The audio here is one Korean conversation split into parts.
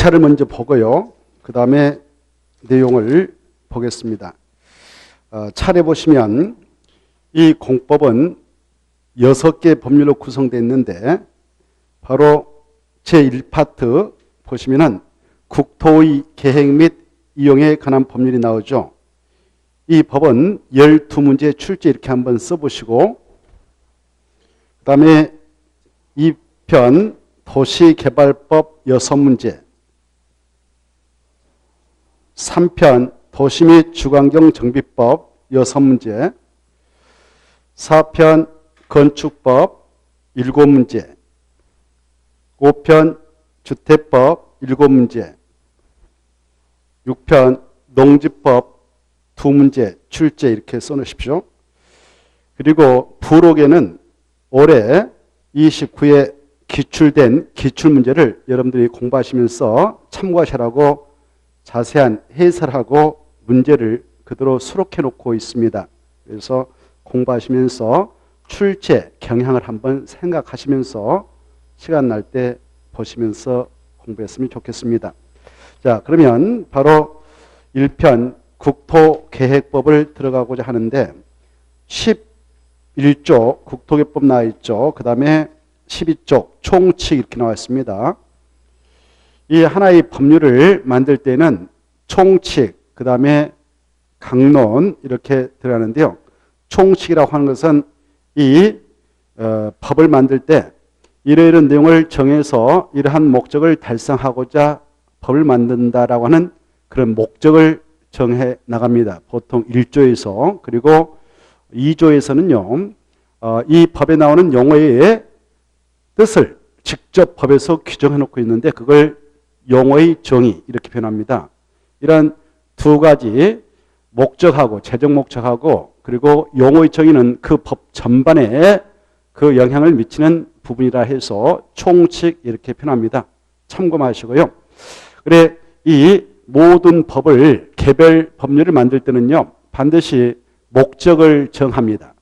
절차를 먼저 보고요. 그 다음에 내용을 보겠습니다. 차례 보시면 이 공법은 6개 법률로 구성되어 있는데 바로 제1파트 보시면은 국토의 계획 및 이용에 관한 법률이 나오죠. 이 법은 12문제 출제 이렇게 한번 써보시고 그 다음에 2편 도시개발법 6문제 3편 도시 및 주거환경 정비법 6문제 4편 건축법 7문제 5편 주택법 7문제 6편 농지법 2문제 출제 이렇게 써놓으십시오. 그리고 부록에는 올해 29회 기출된 기출문제를 여러분들이 공부하시면서 참고하시라고 자세한 해설하고 문제를 그대로 수록해 놓고 있습니다. 그래서 공부하시면서 출제 경향을 한번 생각하시면서 시간 날 때 보시면서 공부했으면 좋겠습니다. 자, 그러면 바로 1편 국토계획법을 들어가고자 하는데 11조 국토계획법 나와 있죠. 그 다음에 12조 총칙 이렇게 나와 있습니다. 이 하나의 법률을 만들 때는 총칙, 그 다음에 강론 이렇게 들어가는데요. 총칙이라고 하는 것은 이 법을 만들 때 이러이러한 내용을 정해서 이러한 목적을 달성하고자 법을 만든다라고 하는 그런 목적을 정해 나갑니다. 보통 1조에서 그리고 2조에서는요. 이 법에 나오는 용어의 뜻을 직접 법에서 규정해 놓고 있는데 그걸 용어의 정의 이렇게 표현합니다. 이런 두 가지 목적하고 재적 목적하고 그리고 용어의 정의는 그 법 전반에 그 영향을 미치는 부분이라 해서 총칙 이렇게 표현합니다. 참고하시고요. 그래 이 모든 법을 개별 법률을 만들 때는요. 반드시 목적을 정합니다.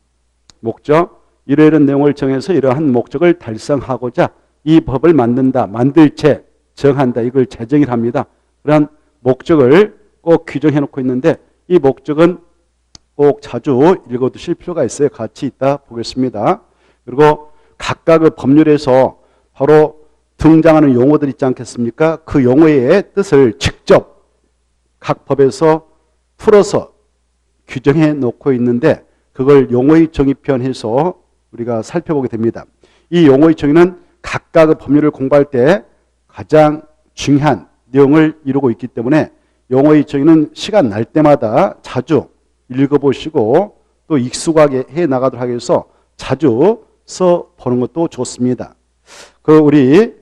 목적, 이러이러한 내용을 정해서 이러한 목적을 달성하고자 이 법을 만든다, 만들체 정한다. 이걸 제정을 합니다. 그러한 목적을 꼭 규정해 놓고 있는데 이 목적은 꼭 자주 읽어두실 필요가 있어요. 같이 이따 보겠습니다. 그리고 각각의 법률에서 바로 등장하는 용어들 있지 않겠습니까? 그 용어의 뜻을 직접 각 법에서 풀어서 규정해 놓고 있는데 그걸 용어의 정의 표현해서 우리가 살펴보게 됩니다. 이 용어의 정의는 각각의 법률을 공부할 때 가장 중요한 내용을 이루고 있기 때문에 용어의 정의는 시간 날 때마다 자주 읽어보시고 또 익숙하게 해 나가도록 하기 위해서 자주 써보는 것도 좋습니다. 그 우리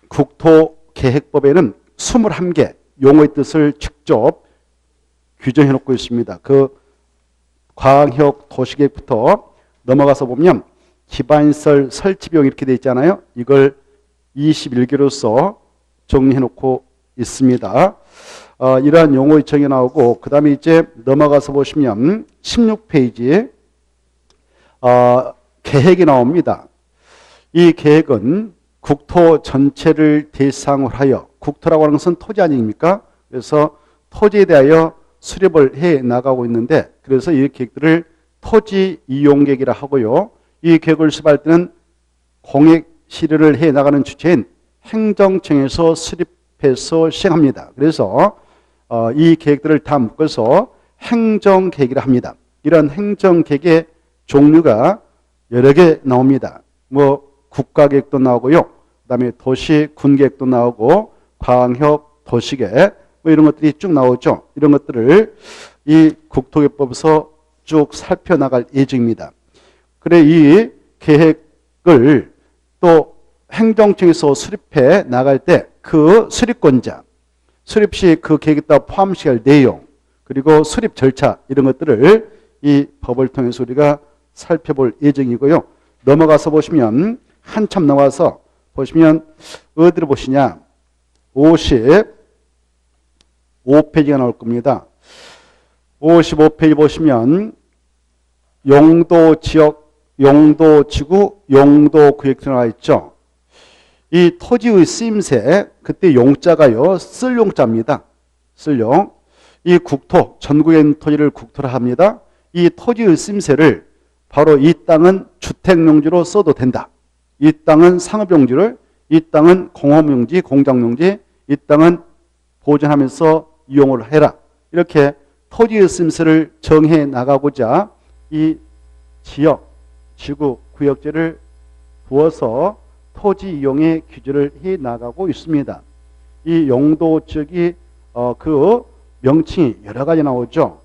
국토계획법에는 21개 용어의 뜻을 직접 규정해 놓고 있습니다. 그 광역 도시계획부터 넘어가서 보면 기반시설 설치 비용 이렇게 되어 있잖아요. 이걸 21개로서 정리해 놓고 있습니다. 이러한 용어의 정의 나오고 그 다음에 이제 넘어가서 보시면 16페이지에 계획이 나옵니다. 이 계획은 국토 전체를 대상으로 하여 국토라고 하는 것은 토지 아닙니까? 그래서 토지에 대하여 수립을 해 나가고 있는데 그래서 이 계획들을 토지 이용계획이라 하고요. 이 계획을 수립할 때는 공익 실효를 해 나가는 주체인 행정청에서 수립해서 시행합니다. 그래서 이 계획들을 다 묶어서 행정계획이라 합니다. 이런 행정계획의 종류가 여러 개 나옵니다. 뭐 국가계획도 나오고요. 그 다음에 도시 군계획도 나오고 광역 도시계획 뭐 이런 것들이 쭉 나오죠. 이런 것들을 이 국토계획법에서 쭉 살펴나갈 예정입니다. 그래 이 계획을 또 행정청에서 수립해 나갈 때 그 수립권자, 수립 시 그 계획에 따라 포함시켜야 할 내용, 그리고 수립 절차 이런 것들을 이 법을 통해서 우리가 살펴볼 예정이고요. 넘어가서 보시면 한참 넘어가서 보시면 어디로 보시냐 55페이지가 나올 겁니다. 55페이지 보시면 용도지역, 용도지구, 용도구역 나와 있죠. 이 토지의 쓰임새, 그때 용자가요, 쓸용자입니다. 쓸용. 이 국토, 전국에 있는 토지를 국토라 합니다. 이 토지의 쓰임새를 바로 이 땅은 주택용지로 써도 된다. 이 땅은 상업용지를, 이 땅은 공업용지, 공장용지, 이 땅은 보존하면서 이용을 해라. 이렇게 토지의 쓰임새를 정해 나가고자 이 지역, 지구, 구역제를 부어서 토지 이용의 규제를 해 나가고 있습니다. 이 용도 지역이 그 명칭이 여러 가지 나오죠.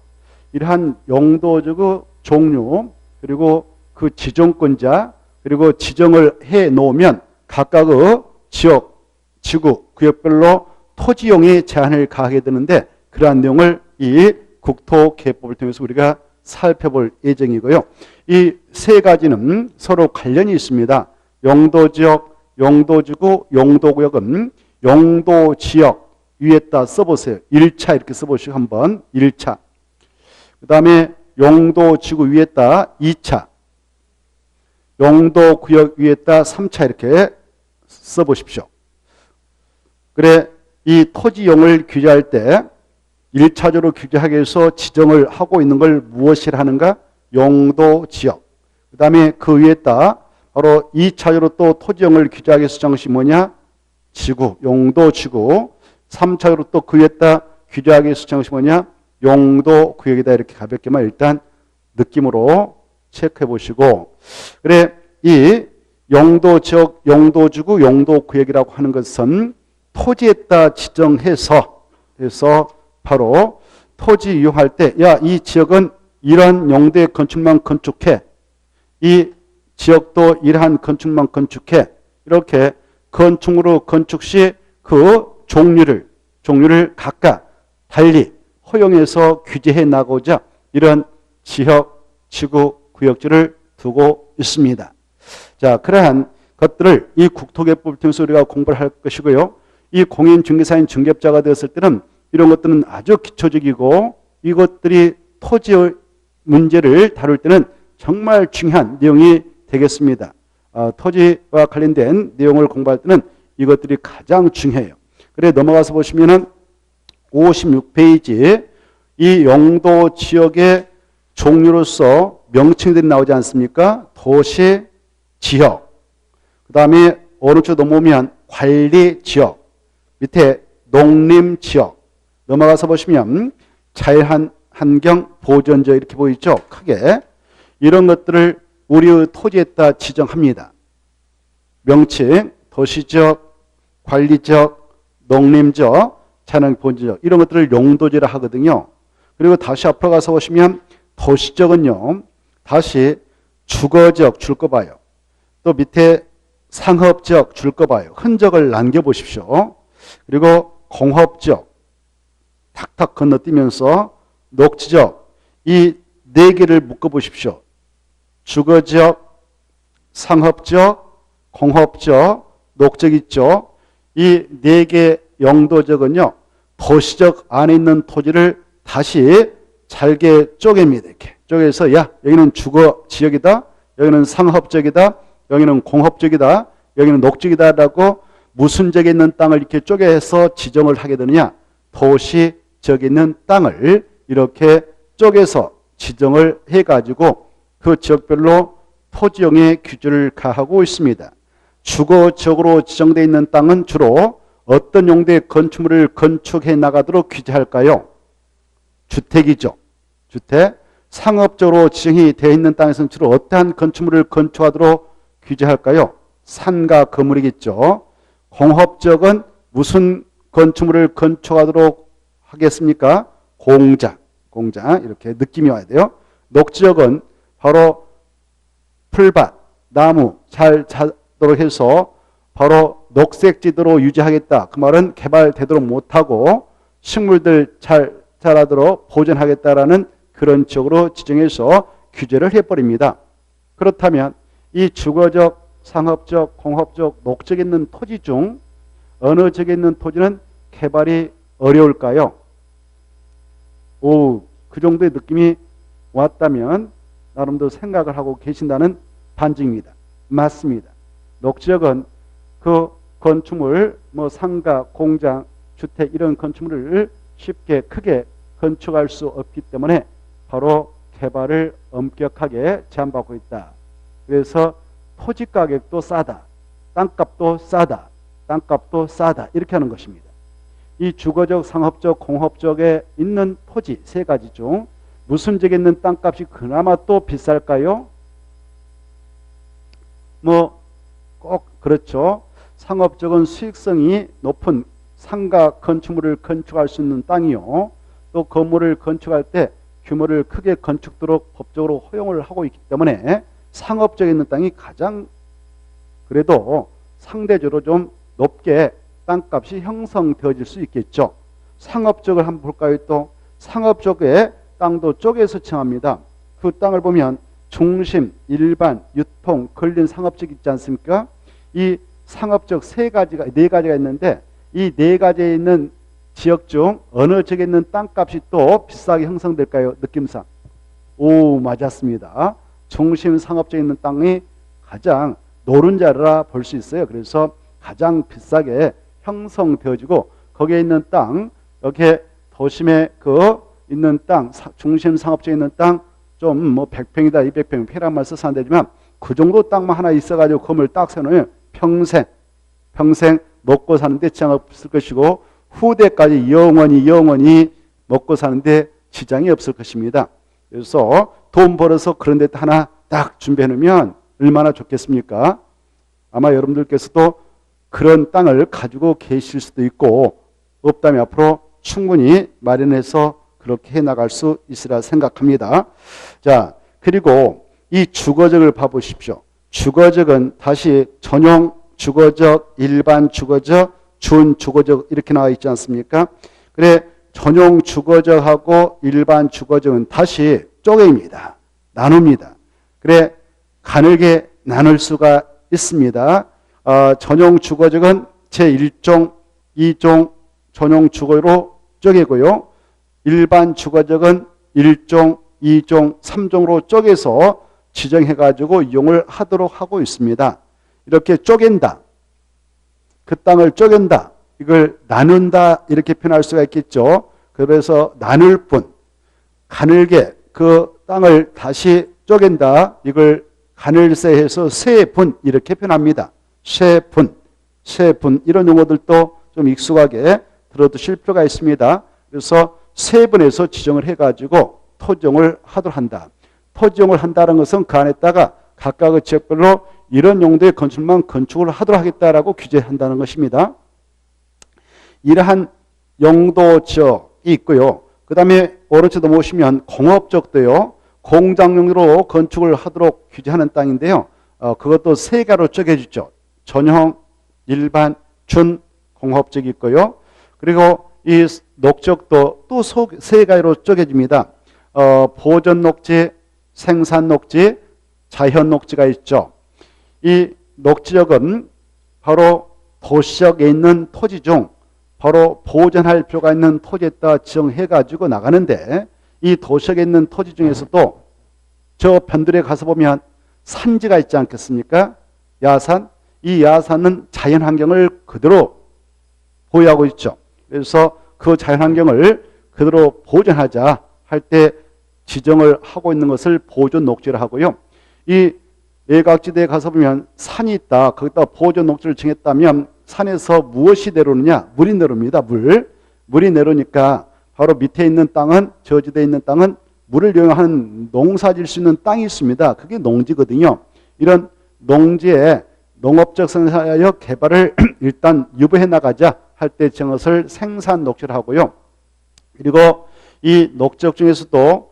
이러한 용도적 종류, 그리고 그 지정권자, 그리고 지정을 해 놓으면 각각의 지역, 지구, 구역별로 토지용의 제한을 가하게 되는데, 그러한 내용을 이 국토개법을 통해서 우리가 살펴볼 예정이고요. 이 세 가지는 서로 관련이 있습니다. 용도지역, 용도지구, 용도구역은 용도지역 위에다 써보세요. 1차 이렇게 써보시고 한번 1차. 그 다음에 용도지구 위에다 2차. 용도구역 위에다 3차 이렇게 써보십시오. 그래, 이 토지용을 규제할 때 1차적으로 규제하기 위해서 지정을 하고 있는 걸 무엇이라 하는가? 용도지역. 그 다음에 그 위에다 바로 2차적으로 또 토지용을 규제하기 위해서 지정한 것이 뭐냐? 지구, 용도지구. 3차적으로 또 그 위에다 규제하기 위해서 지정한 것이 뭐냐? 용도구역이다. 이렇게 가볍게만 일단 느낌으로 체크해 보시고, 그래, 이 용도지역, 용도지구, 용도구역이라고 하는 것은 토지에다 지정해서 바로 토지 이용할 때, 야, 이 지역은 이러한 용도의 건축만 건축해. 이 지역도 이러한 건축만 건축해. 이렇게 건축으로 건축 시 그 종류를 각각 달리 허용해서 규제해 나가고자 이런 지역, 지구, 구역지를 두고 있습니다. 자, 그러한 것들을 이 국토개법을 통해서 우리가 공부를 할 것이고요. 이 공인중개사인 중개업자가 되었을 때는 이런 것들은 아주 기초적이고, 이것들이 토지의 문제를 다룰 때는 정말 중요한 내용이 되겠습니다. 토지와 관련된 내용을 공부할 때는 이것들이 가장 중요해요. 그래, 넘어가서 보시면은 56페이지 이 용도 지역의 종류로서 명칭들이 나오지 않습니까? 도시, 지역. 그 다음에 오른쪽 넘어오면 관리 지역. 밑에 농림 지역. 넘어가서 보시면 자연환경 보존지역 이렇게 보이죠? 크게. 이런 것들을 우리의 토지에다 지정합니다. 명칭, 도시지역, 관리지역, 농림지역, 자연환경 보존지역 이런 것들을 용도지라 하거든요. 그리고 다시 앞으로 가서 보시면 도시지역은요. 다시 주거지역 줄 거 봐요. 또 밑에 상업지역 줄 거 봐요. 흔적을 남겨보십시오. 그리고 공업지역 탁탁 건너뛰면서 녹지지역 이 네 개를 묶어보십시오. 주거지역, 상업지역, 공업지역, 녹지역 있죠. 이 네 개 용도지역은요. 도시적 안에 있는 토지를 다시 잘게 쪼갭니다. 이렇게 쪼개서 야, 여기는 주거지역이다. 여기는 상업지역이다. 여기는 공업지역이다. 여기는 녹지역이다 라고 무슨 지역에 있는 땅을 이렇게 쪼개서 지정을 하게 되느냐. 도시 지역에 있는 땅을 이렇게 쪼개서 지정을 해가지고 그 지역별로 토지용의 규제를 가하고 있습니다. 주거지역으로 지정되어 있는 땅은 주로 어떤 용도의 건축물을 건축해 나가도록 규제할까요? 주택이죠. 주택. 상업적으로 지정이 되어 있는 땅에서는 주로 어떠한 건축물을 건축하도록 규제할까요? 산과 건물이겠죠. 공업지역은 무슨 건축물을 건축하도록 하겠습니까? 공장 이렇게 느낌이 와야 돼요. 녹지역은 바로 풀밭, 나무 잘 자도록 해서 바로 녹색지대로 유지하겠다. 그 말은 개발되도록 못하고 식물들 잘 자라도록 보존하겠다라는 그런 지역으로 지정해서 규제를 해버립니다. 그렇다면 이 주거적, 상업적, 공업적, 녹지역에 있는 토지 중 어느 지역에 있는 토지는 개발이 어려울까요? 그 정도의 느낌이 왔다면 나름대로 생각을 하고 계신다는 반증입니다. 맞습니다. 녹지역은 그 건축물, 뭐 상가, 공장, 주택 이런 건축물을 쉽게 크게 건축할 수 없기 때문에 바로 개발을 엄격하게 제한받고 있다. 그래서 토지 가격도 싸다. 땅값도 싸다. 땅값도 싸다. 이렇게 하는 것입니다. 이 주거적, 상업적, 공업적에 있는 토지 세 가지 중 무슨 지역에 있는 땅값이 그나마 또 비쌀까요? 뭐 꼭 그렇죠. 상업적은 수익성이 높은 상가 건축물을 건축할 수 있는 땅이요. 또 건물을 건축할 때 규모를 크게 건축도록 법적으로 허용을 하고 있기 때문에 상업적에 있는 땅이 가장 그래도 상대적으로 좀 높게 땅값이 형성되어질 수 있겠죠. 상업적을 한번 볼까요? 또 상업적의 땅도 쪼개서 칭합니다. 그 땅을 보면 중심, 일반, 유통, 근린, 상업적 있지 않습니까? 이 상업적 네 가지가 있는데 이 네 가지에 있는 지역 중 어느 지역에 있는 땅값이 또 비싸게 형성될까요? 느낌상. 오, 맞았습니다. 중심 상업적에 있는 땅이 가장 노른자라 볼 수 있어요. 그래서 가장 비싸게 형성되어지고 거기에 있는 땅, 이렇게 도심에 있는 땅, 중심 상업적에 있는 땅 좀 뭐 100평이다 200평 페란 말 써서 안 되지만 그 정도 땅만 하나 있어가지고 건물 딱 세우면 평생 먹고 사는데 지장 없을 것이고 후대까지 영원히 먹고 사는데 지장이 없을 것입니다. 그래서 돈 벌어서 그런 데 하나 딱 준비해 놓으면 얼마나 좋겠습니까? 아마 여러분들께서도 그런 땅을 가지고 계실 수도 있고 없다면 앞으로 충분히 마련해서 그렇게 해나갈 수 있으라 생각합니다. 자, 그리고 이 주거적을 봐보십시오. 주거적은 다시 전용 주거적, 일반 주거적, 준주거적 이렇게 나와 있지 않습니까? 그래 전용 주거적하고 일반 주거적은 다시 쪼개입니다. 나눕니다. 그래 가늘게 나눌 수가 있습니다. 전용 주거적은 제1종, 2종 전용 주거로 쪼개고요. 일반 주거적은 1종, 2종, 3종으로 쪼개서 지정해가지고 이용을 하도록 하고 있습니다. 이렇게 쪼갠다. 그 땅을 쪼갠다. 이걸 나눈다. 이렇게 표현할 수가 있겠죠. 그래서 나눌 뿐. 가늘게 그 땅을 다시 쪼갠다. 이걸 가늘세 해서 세분 이렇게 표현합니다. 세분. 이런 용어들도 좀 익숙하게 들어두실 필요가 있습니다. 그래서 세분에서 지정을 해가지고 토지용을 하도록 한다. 토지용을 한다는 것은 그 안에다가 각각의 지역별로 이런 용도의 건축만 건축을 하도록 하겠다라고 규제한다는 것입니다. 이러한 용도 지역이 있고요. 그 다음에 오른쪽도 보시면 공업적도요. 공장용으로 건축을 하도록 규제하는 땅인데요. 그것도 세 가로 쪼개주죠. 전용, 일반, 준, 공업적이 있고요. 그리고 이 녹지역도 또 세 가지로 쪼개집니다. 보전 녹지, 생산 녹지, 자연 녹지가 있죠. 이 녹지역은 바로 도시역에 있는 토지 중 바로 보존할 필요가 있는 토지에다 지정해가지고 나가는데 이 도시역에 있는 토지 중에서도 저 변두리에 가서 보면 산지가 있지 않겠습니까? 야산. 이 야산은 자연환경을 그대로 보유하고 있죠. 그래서 그 자연환경을 그대로 보존하자 할 때 지정을 하고 있는 것을 보존 녹지를 하고요. 이 외곽지대에 가서 보면 산이 있다. 거기다 보존 녹지를 정했다면 산에서 무엇이 내려오느냐? 물이 내려옵니다. 물이 내려오니까 바로 밑에 있는 땅은 저지대에 있는 땅은 물을 이용하는 농사 질 수 있는 땅이 있습니다. 그게 농지거든요. 이런 농지에 농업적 생산하여 개발을 일단 유보해 나가자 할 때 정것을 생산 녹지를 하고요. 그리고 이 녹지역 중에서도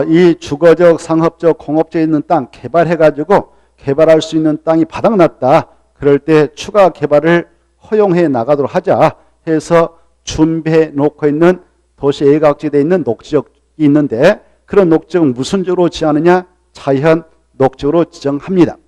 이 주거적, 상업적, 공업적에 있는 땅 개발해가지고 개발할 수 있는 땅이 바닥났다. 그럴 때 추가 개발을 허용해 나가도록 하자 해서 준비해 놓고 있는 도시 외곽지대에 있는 녹지역이 있는데 그런 녹지역은 무슨 지역으로 지정하느냐? 자연 녹지역으로 지정합니다.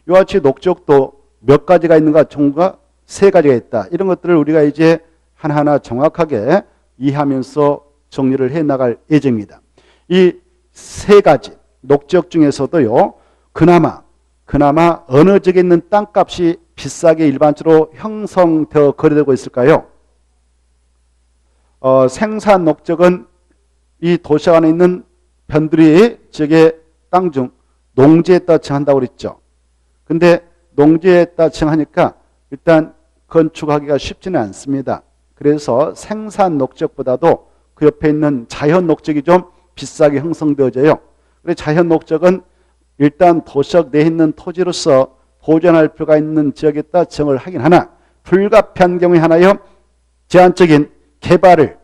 이와 같이 녹지역도 몇 가지가 있는가? 총과 세 가지가 있다. 이런 것들을 우리가 이제 하나하나 정확하게 이해하면서 정리를 해 나갈 예정입니다. 이 세 가지 녹지역 중에서도요. 그나마 어느 지역에 있는 땅값이 비싸게 일반적으로 형성되어 거래되고 있을까요? 생산 목적은 이 도시 안에 있는 변두리 지역의 땅 중 농지에다 칭한다고 그랬죠. 근데 농지에다 칭하니까 일단 건축하기가 쉽지는 않습니다. 그래서 생산 목적보다도 그 옆에 있는 자연 목적이 좀 비싸게 형성되어져요. 그래서 자연 목적은 일단 도시역 내에 있는 토지로서 보존할 필요가 있는 지역에다 정을 하긴 하나 불가피한 경우에 하나여 제한적인 개발을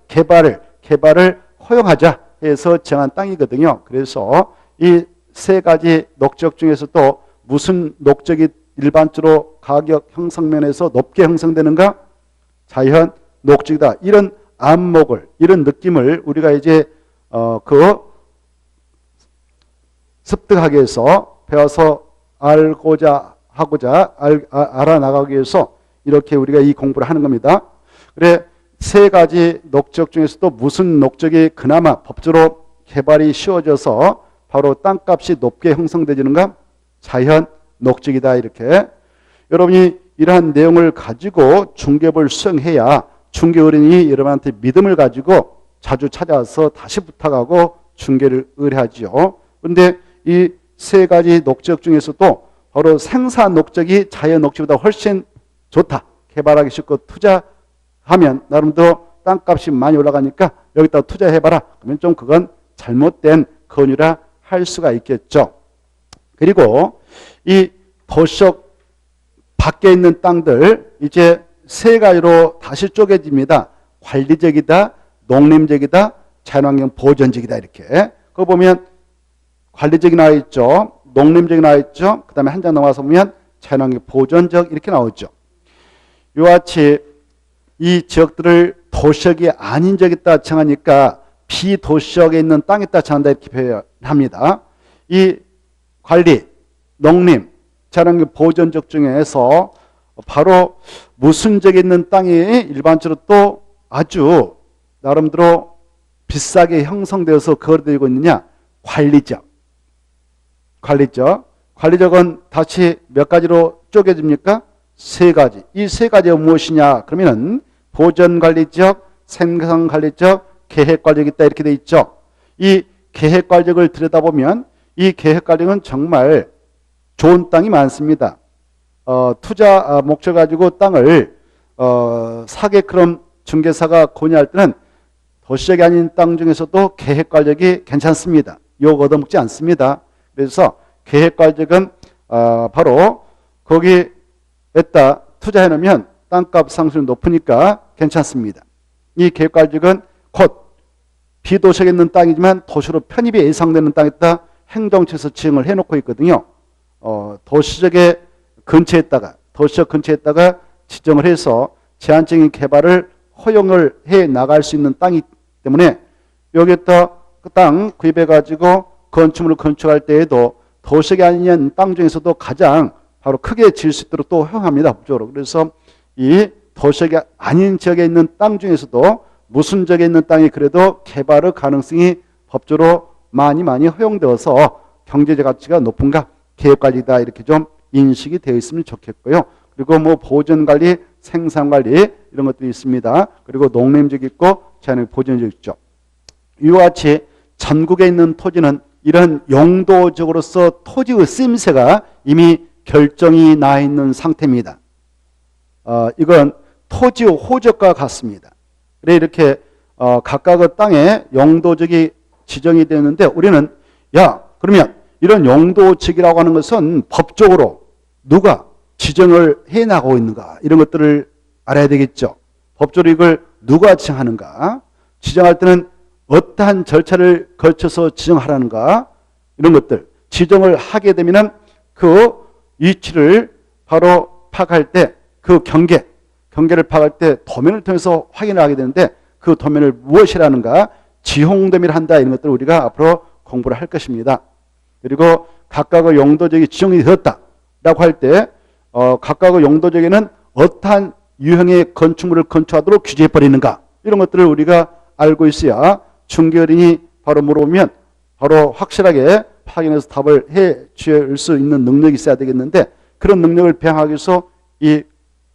허용하자 해서 정한 땅이거든요. 그래서 이 세 가지 녹적 중에서도 무슨 녹적이 일반적으로 가격 형성면에서 높게 형성되는가? 자연 녹적이다. 이런 안목을, 이런 느낌을 우리가 이제 습득하기 위해서 배워서 알고자 하고자 알아나가기 위해서 이렇게 우리가 이 공부를 하는 겁니다. 그래 세 가지 녹적 중에서도 무슨 녹적이 그나마 법적으로 개발이 쉬워져서 바로 땅값이 높게 형성되지는가? 자연 녹적이다. 이렇게 여러분이 이러한 내용을 가지고 중개업을 수행해야 중개어른이 여러분한테 믿음을 가지고 자주 찾아와서 다시 부탁하고 중개를 의뢰하지요. 그런데 이 세 가지 녹적 중에서도 바로 생산 녹적이 자연 녹적보다 훨씬 좋다. 개발하기 쉽고 투자하면 나름대로 땅값이 많이 올라가니까 여기다 투자해봐라. 그러면 좀 그건 잘못된 권유라 할 수가 있겠죠. 그리고 이 도시역 밖에 있는 땅들 이제 세 가지로 다시 쪼개집니다. 관리적이다, 농림적이다, 자연환경 보존적이다. 이렇게. 그거 보면 관리적이 나와 있죠. 농림적이 나와 있죠. 그 다음에 한 장 넘어가서 보면 자연환경 보존적 이렇게 나오죠. 이와 같이 이 지역들을 도시역이 아닌 지역에다 정하니까 비도시역에 있는 땅에다 정한다 이렇게 표현합니다. 이 관리, 농림, 자연환경 보존적 중에서 바로 무슨 지역에 있는 땅이 일반적으로 또 아주 나름대로 비싸게 형성되어서 거래되고 있느냐? 관리적은 다시 몇 가지로 쪼개집니까? 세 가지. 이 세 가지가 무엇이냐? 그러면은 보전관리적, 생산관리적, 계획관리적 있다 이렇게 돼 있죠. 이 계획관리적을 들여다보면 이 계획관리는 정말 좋은 땅이 많습니다. 투자 목적 가지고 땅을 사게끔 중개사가 권유할 때는 도시적이 아닌 땅 중에서도 계획관리적이 괜찮습니다. 욕 얻어먹지 않습니다. 그래서 계획관리적은 바로 거기에다 투자해 놓으면 땅값 상승이 높으니까 괜찮습니다. 이 계획관리적은 곧 비도시역에 있는 땅이지만 도시로 편입이 예상되는 땅에다 행정처에서 지정을 해놓고 있거든요. 도시적 근처에다가 지정을 해서 제한적인 개발을 허용을 해 나갈 수 있는 땅이기 때문에 여기에다 그 땅 구입해 가지고 건축물을 건축할 때에도 도시역이 아닌 땅 중에서도 가장 바로 크게 지을 수 있도록 또 허용합니다. 법적으로. 그래서 이 도시역이 아닌 지역에 있는 땅 중에서도 무슨 지역에 있는 땅이 그래도 개발의 가능성이 법적으로 많이 허용되어서 경제적 가치가 높은가? 계획관리다 이렇게 좀 인식이 되어 있으면 좋겠고요. 그리고 뭐 보존관리, 생산관리 이런 것들이 있습니다. 그리고 농림적 있고 자연의 보존적 있죠. 이와 같이 전국에 있는 토지는 이런 용도적으로서 토지의 쓰임새가 이미 결정이 나 있는 상태입니다. 이건 토지의 호적과 같습니다. 그래 이렇게 각각의 땅에 용도적이 지정이 되는데 우리는 그러면 이런 용도적이라고 하는 것은 법적으로 누가 지정을 해 나가고 있는가 이런 것들을 알아야 되겠죠. 법적으로 이걸 누가 지정하는가, 지정할 때는 어떠한 절차를 거쳐서 지정하라는가 이런 것들 지정을 하게 되면 그 위치를 바로 파악할 때 그 경계를 파악할 때 도면을 통해서 확인을 하게 되는데 그 도면을 무엇이라는가 지홍도면을 한다 이런 것들을 우리가 앞으로 공부를 할 것입니다. 그리고 각각의 용도적이 지정이 되었다라고 할 때 각각의 용도적에는 어떠한 유형의 건축물을 건축하도록 규제해버리는가 이런 것들을 우리가 알고 있어야 중개어른이 바로 물어보면 바로 확실하게 확인해서 답을 해 줄 수 있는 능력이 있어야 되겠는데 그런 능력을 배양하기 위해서 이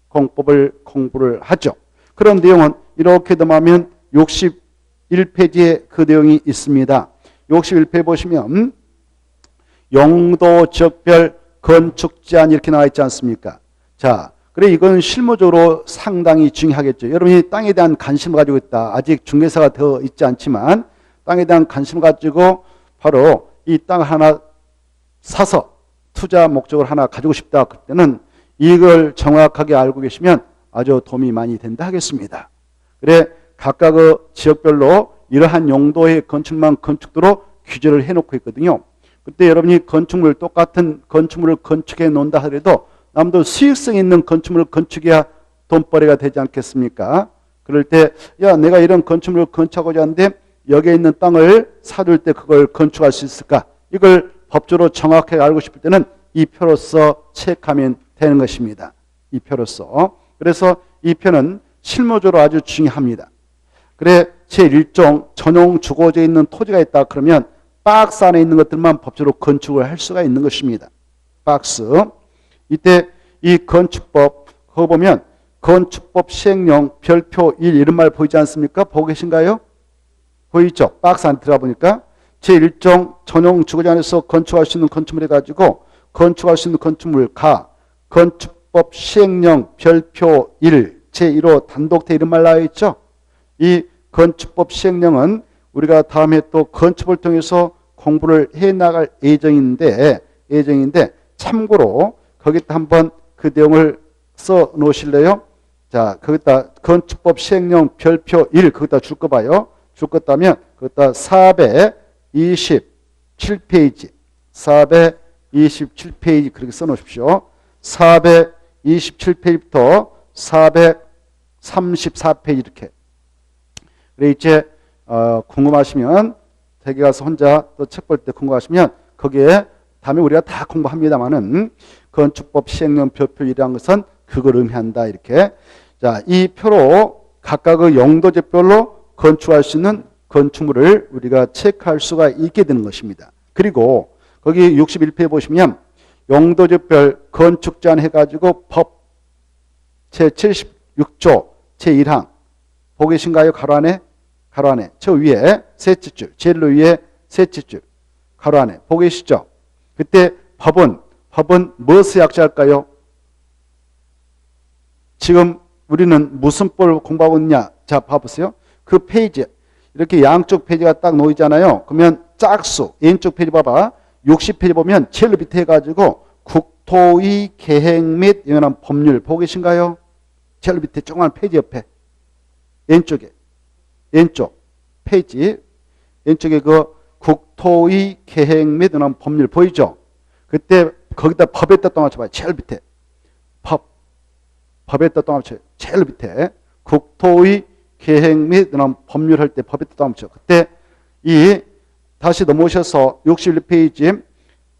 공법을 공부를 하죠. 그런 내용은 이렇게 넘어가면 61페이지에 그 내용이 있습니다. 61페이지 보시면 용도 지역별 건축 제한 이렇게 나와 있지 않습니까? 자, 그래 이건 실무적으로 상당히 중요하겠죠. 여러분이 땅에 대한 관심을 가지고 있다. 아직 중개사가 되어 있지 않지만 땅에 대한 관심을 가지고 바로 이 땅 하나 사서 투자 목적을 하나 가지고 싶다. 그때는 이걸 정확하게 알고 계시면 아주 도움이 많이 된다 하겠습니다. 그래 각각의 지역별로 이러한 용도의 건축만 건축도로 규제를 해놓고 있거든요. 그때 여러분이 건축물 똑같은 건축물을 건축해 놓는다 하더라도 남도 수익성 있는 건축물을 건축해야 돈벌이가 되지 않겠습니까? 그럴 때 야 내가 이런 건축물을 건축하고자 하는데 여기에 있는 땅을 사둘 때 그걸 건축할 수 있을까? 이걸 법적으로 정확하게 알고 싶을 때는 이 표로서 체크하면 되는 것입니다. 이 표로서. 그래서 이 표는 실무적으로 아주 중요합니다. 그래 제1종 전용 주거지에 있는 토지가 있다 그러면 박스 안에 있는 것들만 법적으로 건축을 할 수가 있는 것입니다. 박스. 이때 이 건축법 그거 보면 건축법 시행령 별표 1 이런 말 보이지 않습니까? 보고 계신가요? 보이죠? 박스 안에 들어가 보니까 제1종 전용 주거지 안에서 건축할 수 있는 건축물 해가지고 건축할 수 있는 건축물 가 건축법 시행령 별표 1 제1호 단독태 이런 말 나와 있죠? 이 건축법 시행령은 우리가 다음에 또 건축을 통해서 공부를 해나갈 예정인데 참고로 거기다 한번 그 내용을 써 놓으실래요? 자, 거기다 건축법 시행령 별표 1 거기다 줄 거 봐요. 줄 것 따면 거기다 427페이지 427페이지 그렇게 써 놓으십시오. 427페이지부터 434페이지 이렇게. 그래 이제 궁금하시면 댁에 가서 혼자 또 책 볼 때 궁금하시면 거기에 다음에 우리가 다 공부합니다만은 건축법 시행령 별표 1이라는 것은 그걸 의미한다 이렇게. 자, 이 표로 각각의 용도지별로 건축할 수 있는 건축물을 우리가 체크할 수가 있게 되는 것입니다. 그리고 거기 61페이지 보시면 용도지별 건축 제한 해가지고 법 제76조 제1항 보고 계신가요? 가로 안에 저 위에 셋째 줄 제일 위에 셋째 줄 가로 안에 보고 계시죠? 그때 법은 무엇을 약자할까요? 지금 우리는 무슨 법을 공부하고 있냐? 자, 봐보세요. 그 페이지 이렇게 양쪽 페이지가 딱 놓이잖아요. 그러면 짝수 왼쪽 페이지 봐봐. 60페이지 보면 제일 밑에 해가지고 국토의 계획 및 연한 법률 보고 계신가요? 제일 밑에 조그만 페이지 옆에 왼쪽 페이지 왼쪽에 그 국토의 계획 및 연한 법률 보이죠? 그때 거기다 법에다 또 맞춰봐요. 제일 밑에 법에다 또 맞춰요. 제일 밑에 국토의 계획 및 법률 할 때 법에다 또 맞춰요. 그때 이 다시 넘어오셔서 61페이지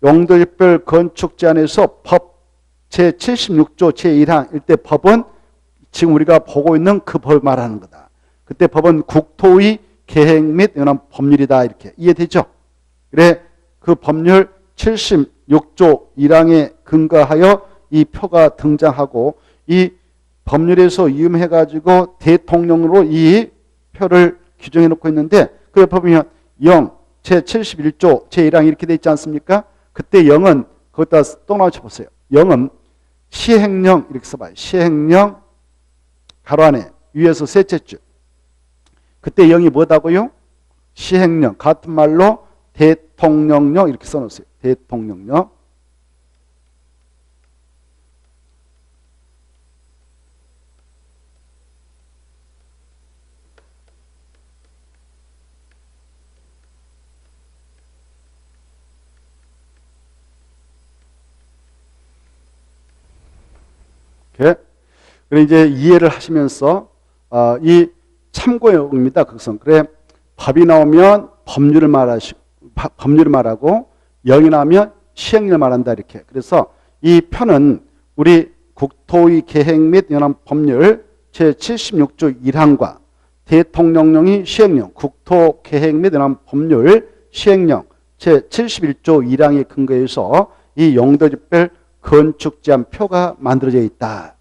용도지별 건축 제한에서 법 제76조 제1항 일때 법은 지금 우리가 보고 있는 그 법을 말하는 거다. 그때 법은 국토의 계획 및 연한 법률이다 이렇게 이해되죠? 그래 그 법률 76조 1항에 근거하여 이 표가 등장하고 이 법률에서 이음해가지고 대통령으로 이 표를 규정해 놓고 있는데 그 옆에 보면 0 제71조 제1항 이렇게 돼 있지 않습니까? 그때 0은 거기다 또 나와쳐 보세요. 0은 시행령 이렇게 써봐요. 시행령 가로 안에 위에서 셋째 줄. 그때 0이 뭐다고요? 시행령 같은 말로 대통령령 이렇게 써놓으세요. 대통령령. 이렇게. 그래 이제 이해를 하시면서 이 참고용입니다. 그것은 그래 법이 나오면 법률을 말하고 0이 나오면 시행령을 말한다 이렇게. 그래서 이 표는 우리 국토의 계획 및 연한 법률 제76조 1항과 대통령령이 시행령, 국토 계획 및 연한 법률 시행령 제71조 1항에 근거해서 이 용도지별 건축 제한 표가 만들어져 있다.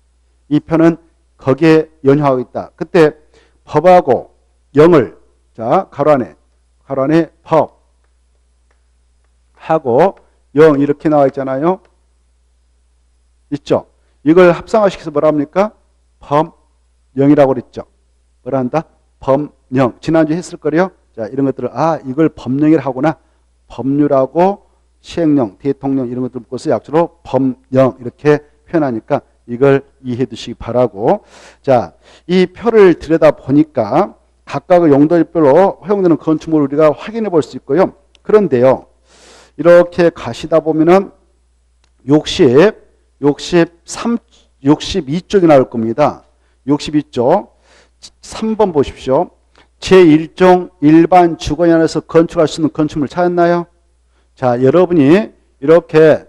이 표는 거기에 연효하고 있다. 그때 법하고 영을 자 가로 안에 법 하고 영 이렇게 나와 있잖아요. 있죠. 이걸 합성화시켜서 뭐라 합니까? 범영이라고 그랬죠. 뭐라 한다? 범영. 지난주에 했을 거래요. 자, 이런 것들을 이걸 법령이라 하구나. 법률하고 시행령, 대통령 이런 것들 묶어서 약주로 범령 이렇게 표현하니까 이걸 이해해 두시기 바라고. 자, 이 표를 들여다 보니까 각각의 용도별로 허용되는 건축물을 우리가 확인해 볼 수 있고요. 그런데요. 이렇게 가시다 보면은 62쪽이 나올 겁니다. 62쪽. 3번 보십시오. 제1종 일반 주거에 한해서 건축할 수 있는 건축물 찾았나요? 자, 여러분이 이렇게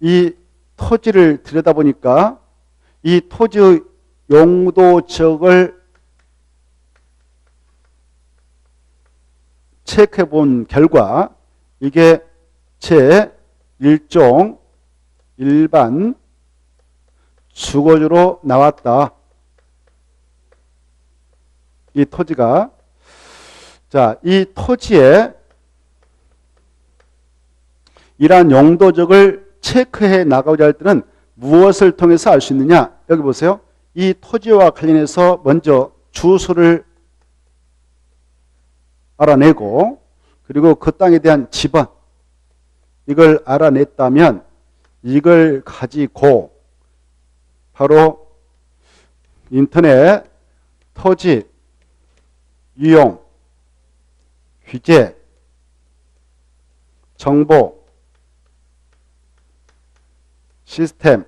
이 토지를 들여다보니까 이 토지의 용도 지역을 체크해 본 결과 이게 제1종 일반 주거지로 나왔다. 이 토지가. 자, 이 토지에 이러한 용도적을 체크해 나가고자 할 때는 무엇을 통해서 알 수 있느냐? 여기 보세요. 이 토지와 관련해서 먼저 주소를 알아내고 그리고 그 땅에 대한 지번 이걸 알아냈다면 이걸 가지고 바로 인터넷 토지 유용 규제 정보 시스템에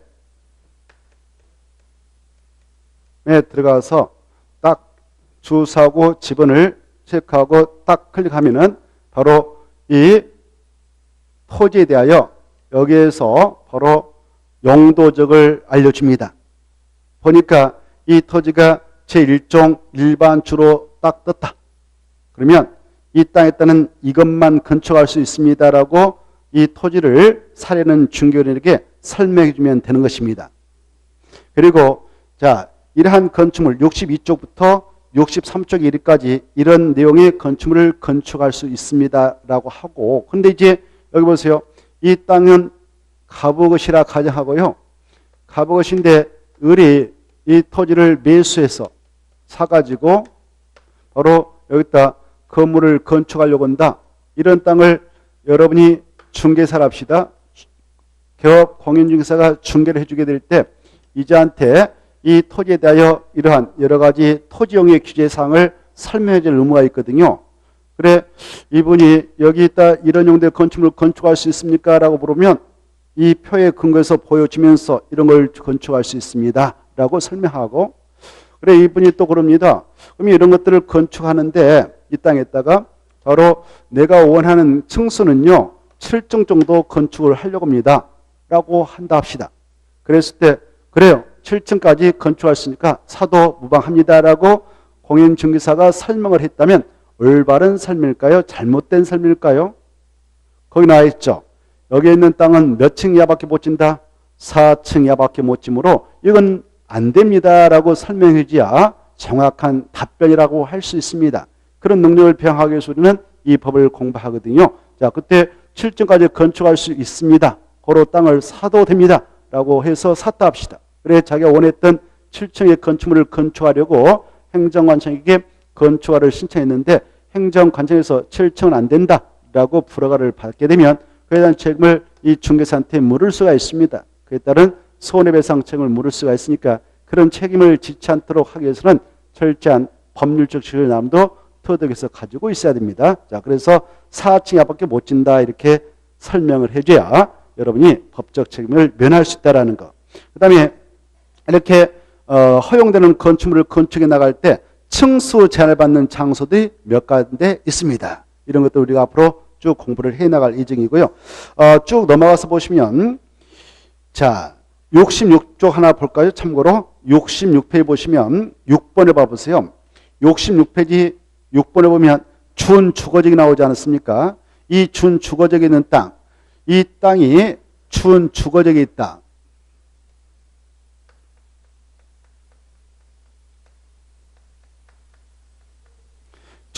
들어가서 딱 주소하고 지번을 체크하고 딱 클릭하면은 바로 이 토지에 대하여 여기에서 바로 용도적을 알려줍니다. 보니까 이 토지가 제1종 일반주로 딱 떴다. 그러면 이 땅에 따른 이것만 건축할 수 있습니다라고 이 토지를 사려는 중개인에게 설명해 주면 되는 것입니다. 그리고 자, 이러한 건축물 62쪽부터 63쪽 이르까지 이런 내용의 건축물을 건축할 수 있습니다라고 하고, 근데 이제 여기 보세요. 이 땅은 갑오것이라 가정하고요. 갑오것인데 을이 이 토지를 매수해서 사가지고 바로 여기다 건물을 건축하려고 한다. 이런 땅을 여러분이 중개사를 합시다. 개업 공인중개사가 중개를 해주게 될 때 이자한테 이 토지에 대하여 이러한 여러 가지 토지용의 규제사항을 설명해 줄 의무가 있거든요. 그래, 이분이 여기 있다 이런 용도의 건축물을 건축할 수 있습니까? 라고 물으면 이 표에 근거해서 보여주면서 이런 걸 건축할 수 있습니다. 라고 설명하고, 그래, 이분이 또 그럽니다. 그럼 이런 것들을 건축하는데 이 땅에다가 바로 내가 원하는 층수는요 7층 정도 건축을 하려고 합니다. 라고 한다 합시다. 그랬을 때 그래요. 7층까지 건축할 수 있으니까 사도 무방합니다. 라고 공인중개사가 설명을 했다면 올바른 설명일까요? 잘못된 설명일까요? 거기 나와 있죠. 여기에 있는 땅은 몇 층 이하밖에 못 진다? 4층 이하밖에 못 지므로 이건 안 됩니다. 라고 설명해 줘야 정확한 답변이라고 할 수 있습니다. 그런 능력을 배양하기 위해서 우리는 이 법을 공부하거든요. 자, 그때 7층까지 건축할 수 있습니다. 고로 땅을 사도 됩니다. 라고 해서 샀다 합시다. 그래, 자기가 원했던 7층의 건축물을 건축하려고 행정관청에게 건축허가를 신청했는데 행정관청에서 7층은 안 된다. 라고 불허가를 받게 되면 그에 대한 책임을 이 중개사한테 물을 수가 있습니다. 그에 따른 손해배상책임을 물을 수가 있으니까 그런 책임을 지지 않도록 하기 위해서는 철저한 법률적 신뢰남도 터득해서 가지고 있어야 됩니다. 자, 그래서 4층 이하밖에 못 진다 이렇게 설명을 해줘야 여러분이 법적 책임을 면할 수 있다는 거. 그 다음에 이렇게 허용되는 건축물을 건축해 나갈 때 층수 제한을 받는 장소들이 몇 가지 있습니다. 이런 것도 우리가 앞으로 쭉 공부를 해 나갈 예정이고요. 쭉 넘어가서 보시면 자 66쪽 하나 볼까요? 참고로 66페이지 보시면 6번에 봐보세요. 66페이지 6번에 보면 준주거적이 나오지 않았습니까? 이 준주거적에 있는 땅, 이 땅이 준주거적에 있다.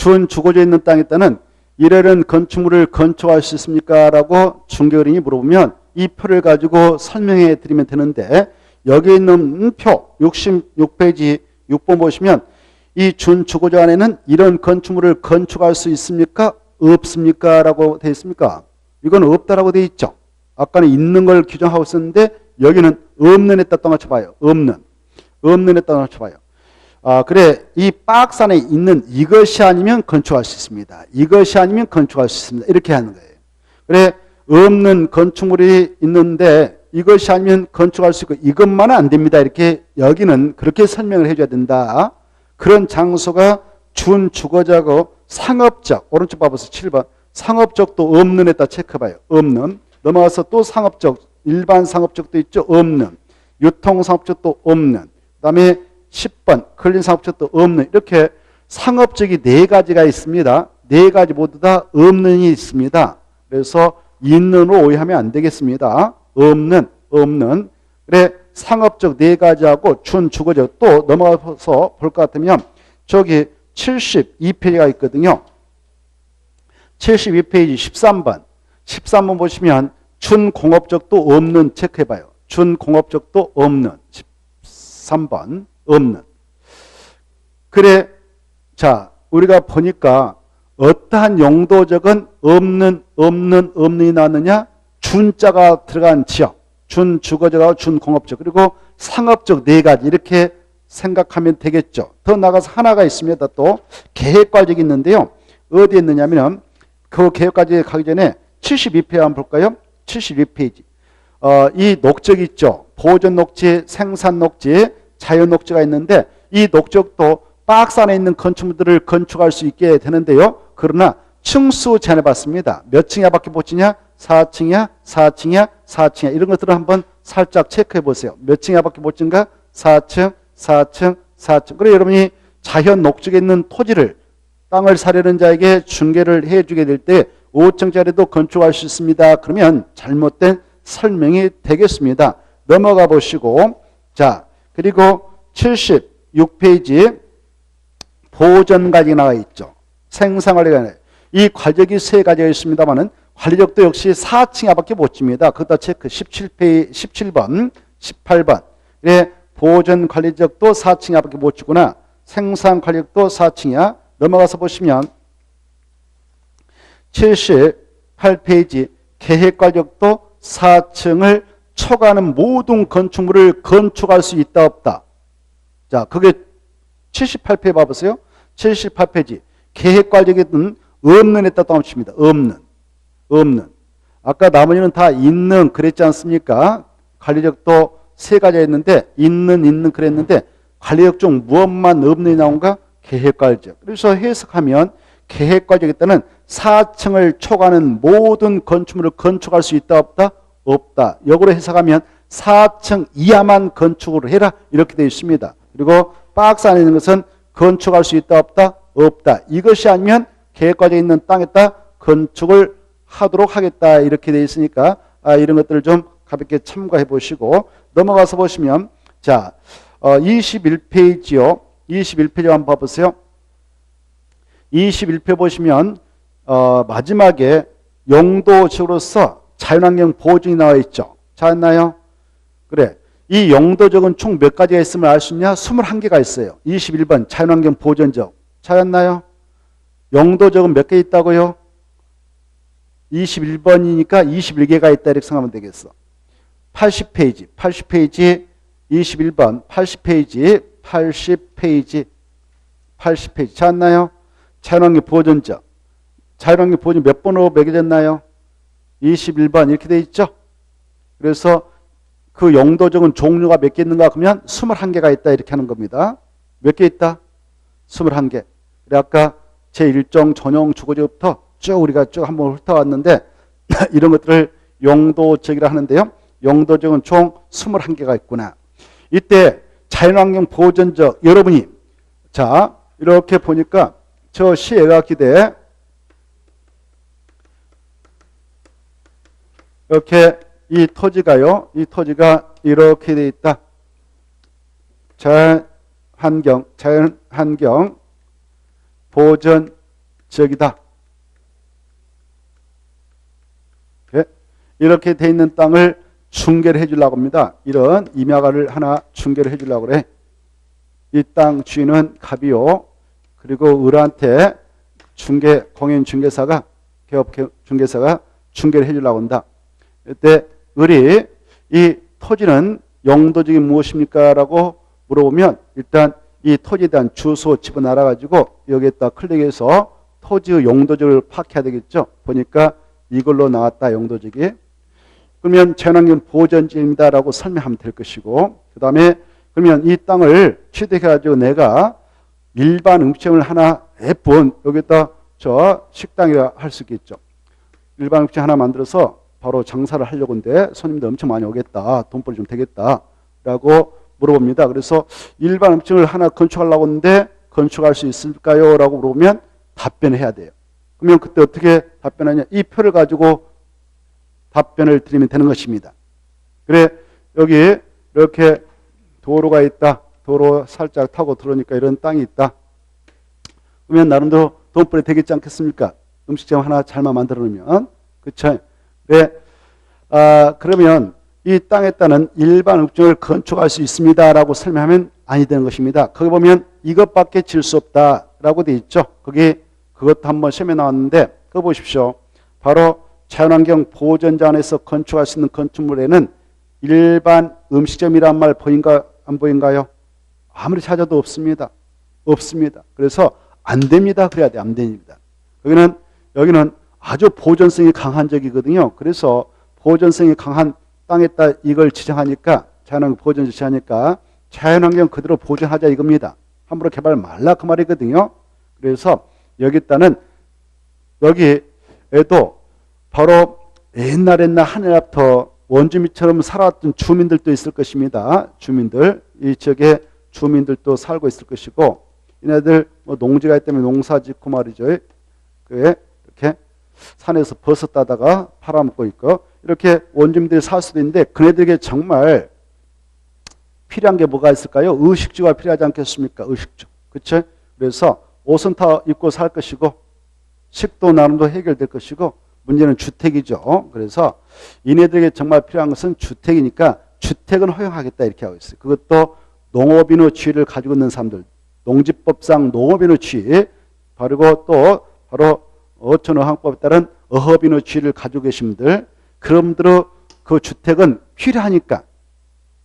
준주거지에 있는 땅에 따는 이래는 건축물을 건축할 수 있습니까? 라고 중개어린이 물어보면 이 표를 가지고 설명해 드리면 되는데 여기 있는 표 66페이지 6번 보시면 이 준주거지 안에는 이런 건축물을 건축할 수 있습니까? 없습니까? 라고 되어 있습니까? 이건 없다라고 되어 있죠. 아까는 있는 걸 규정하고 있었는데 여기는 없는 에다 또 맞춰봐요. 없는 에다 맞춰봐요. 그래 이 박스 안에 있는 이것이 아니면 건축할 수 있습니다. 이것이 아니면 건축할 수 있습니다. 이렇게 하는 거예요. 그래 없는 건축물이 있는데 이것이 아니면 건축할 수 있고 이것만은 안 됩니다. 이렇게 여기는 그렇게 설명을 해줘야 된다. 그런 장소가 준주거지하고 상업적 오른쪽 봐보세요. 7번 상업적도 없는 에다 체크해봐요. 없는 넘어가서 또 상업적 일반 상업적도 있죠. 없는 유통상업적도 없는 그 다음에 10번 근린상업적도 없는 이렇게 상업적이 4가지가 있습니다. 4가지 모두 다 없는이 있습니다. 그래서 있는으로 오해하면 안 되겠습니다. 없는 그래 상업적 4가지하고 준주거지 또 넘어가서 볼 것 같으면 저기 72페이지가 있거든요. 72페이지 13번 보시면 준공업적도 없는 체크해봐요. 준공업적도 없는 13번 없는. 그래 자 우리가 보니까 어떠한 용도적은 없는이 나왔느냐? 준자가 들어간 지역 준주거지하고 준공업적 그리고 상업적 4가지 이렇게 생각하면 되겠죠. 더 나가서 하나가 있습니다. 또 계획과적이 있는데요. 어디에 있느냐면 그 계획과적에 가기 전에 72페이지 한번 볼까요? 72페이지. 이 녹적 있죠. 보존 녹지, 생산 녹지, 자연 녹지가 있는데 이 녹적도 박스 안에 있는 건축물들을 건축할 수 있게 되는데요. 그러나 층수 제한해봤습니다. 몇 층이야 밖에 못 지냐? 4층이야? 4층이야? 4층이야? 이런 것들을 한번 살짝 체크해 보세요. 몇 층이야 밖에 못 지는가? 4층, 4층, 4층. 그래 여러분이 자연 녹적에 있는 토지를 땅을 사려는 자에게 중개를 해주게 될 때 5층짜리도 건축할 수 있습니다. 그러면 잘못된 설명이 되겠습니다. 넘어가 보시고 자 그리고 76페이지 보존과정이 나와 있죠. 생산관리가 이 과정이 3가지가 있습니다만은 관리적도 역시 4층에밖에 못 집니다. 그것도 체크 17번 18번 예, 보존관리적도 4층에밖에 못 주구나. 생산관리적도 4층이야. 넘어가서 보시면 78페이지 계획관리적도 4층을 초과하는 모든 건축물을 건축할 수 있다 없다. 자 그게 78페이지 봐보세요. 78페이지 계획관리적은 없는 에다 또 합칩니다. 없는. 아까 나머지는 다 있는 그랬지 않습니까? 관리적도 3가지가 있는데 있는 그랬는데 관리적 중 무엇만 없는이 나온가? 계획관리적. 그래서 해석하면 계획관리적에 따른 4층을 초과하는 모든 건축물을 건축할 수 있다 없다? 없다. 역으로 해석하면 4층 이하만 건축을 해라 이렇게 되어 있습니다. 그리고 박스 안에 있는 것은 건축할 수 있다 없다? 없다. 이것이 아니면 계획과정에 있는 땅에다 건축을 하도록 하겠다 이렇게 되어 있으니까 이런 것들을 좀 가볍게 참고해 보시고 넘어가서 보시면 자 21페이지요. 21페이지 한번 봐보세요. 21페이지 보시면 마지막에 용도적으로서 자연환경 보존이 나와 있죠. 찾았나요? 그래. 이 용도적은 총 몇 가지가 있음을 알 수 있냐? 21개가 있어요. 21번 자연환경 보존적. 찾았나요? 용도적은 몇 개 있다고요? 21번이니까 21개가 있다 이렇게 생각하면 되겠어. 80페이지 21번 80페이지 찾았나요? 자연환경 보존적. 자연환경 보존 몇 번으로 매겨졌나요? 21번 이렇게 돼 있죠. 그래서 그 용도적은 종류가 몇 개 있는가 그러면 21개가 있다 이렇게 하는 겁니다. 몇 개 있다? 21개. 그래 아까 제1종 전용 주거지부터 쭉 우리가 쭉 한번 훑어왔는데 이런 것들을 용도적이라 하는데요. 용도적은 총 21개가 있구나. 이때 자연환경 보존적 여러분이 자 이렇게 보니까 저 시외곽기대 이렇게 이 토지가요. 이 토지가 이렇게 돼 있다. 자연환경 보존 지역이다. 이렇게 돼 있는 땅을 중개를 해주려고 합니다. 이런 임야가를 하나 중개를 해주려고 그래. 이 땅 주인은 갑이요. 그리고 을한테 공인 중개사가 개업 중개사가 중개를 해주려고 한다. 이때 을이 이 토지는 용도적이 무엇입니까? 라고 물어보면 일단 이 토지에 대한 주소 집어넣어 가지고 여기에다 클릭해서 토지의 용도적을 파악해야 되겠죠. 보니까 이걸로 나왔다. 용도적이. 그러면 자연환경 보전지입니다라고 설명하면 될 것이고, 그 다음에 그러면 이 땅을 취득해가지고 내가 일반 음식점을 하나 예쁜 여기다 저 식당이라 할 수 있겠죠. 일반 음식점 하나 만들어서 바로 장사를 하려고 하는데 손님들 엄청 많이 오겠다. 돈벌이 좀 되겠다라고 물어봅니다. 그래서 일반 음식점을 하나 건축하려고 하는데 건축할 수 있을까요? 라고 물어보면 답변해야 돼요. 그러면 그때 어떻게 답변하냐? 이 표를 가지고 답변을 드리면 되는 것입니다. 그래, 여기 이렇게 도로가 있다. 도로 살짝 타고 들어오니까 이런 땅이 있다. 그러면 나름대로 돈벌이 되겠지 않겠습니까? 음식점 하나 잘만 만들어 놓으면. 그쵸? 네. 그러면 이 땅에다는 일반 음식점을 건축할 수 있습니다. 라고 설명하면 아니 되는 것입니다. 거기 보면 이것밖에 질 수 없다. 라고 돼 있죠. 거기 그것도 한번 시험에 나왔는데 그거 보십시오. 바로 자연환경 보전자 안에서 건축할 수 있는 건축물에는 일반 음식점이란 말 보인가 안 보인가요? 아무리 찾아도 없습니다. 없습니다. 그래서 안 됩니다. 그래야 돼. 안 됩니다. 여기는 아주 보존성이 강한 적이거든요. 그래서 보존성이 강한 땅에다 이걸 지정하니까 자연환경 보존 지정하니까 자연환경 그대로 보존하자 이겁니다. 함부로 개발 말라 그 말이거든요. 그래서 여기다는 여기에도 바로 옛날 하늘부터 원주민처럼 살아왔던 주민들도 있을 것입니다. 주민들, 이 지역에 주민들도 살고 있을 것이고, 얘네들 뭐 농지가 있기 때문에 농사 짓고 말이죠. 이렇게 산에서 버섯 따다가 팔아먹고 있고, 이렇게 원주민들이 살 수도 있는데, 그네들에게 정말 필요한 게 뭐가 있을까요? 의식주가 필요하지 않겠습니까? 의식주. 그쵸? 그래서 옷은 다 입고 살 것이고, 식도 나눔도 해결될 것이고, 문제는 주택이죠. 그래서 이네들에게 정말 필요한 것은 주택이니까 주택은 허용하겠다 이렇게 하고 있어요. 그것도 농업인의 지위를 가지고 있는 사람들, 농지법상 농업인의 지위, 그리고 또 바로 어촌어항법에 따른 어업인의 지위를 가지고 계신 분들, 그런 분들의 그 주택은 필요하니까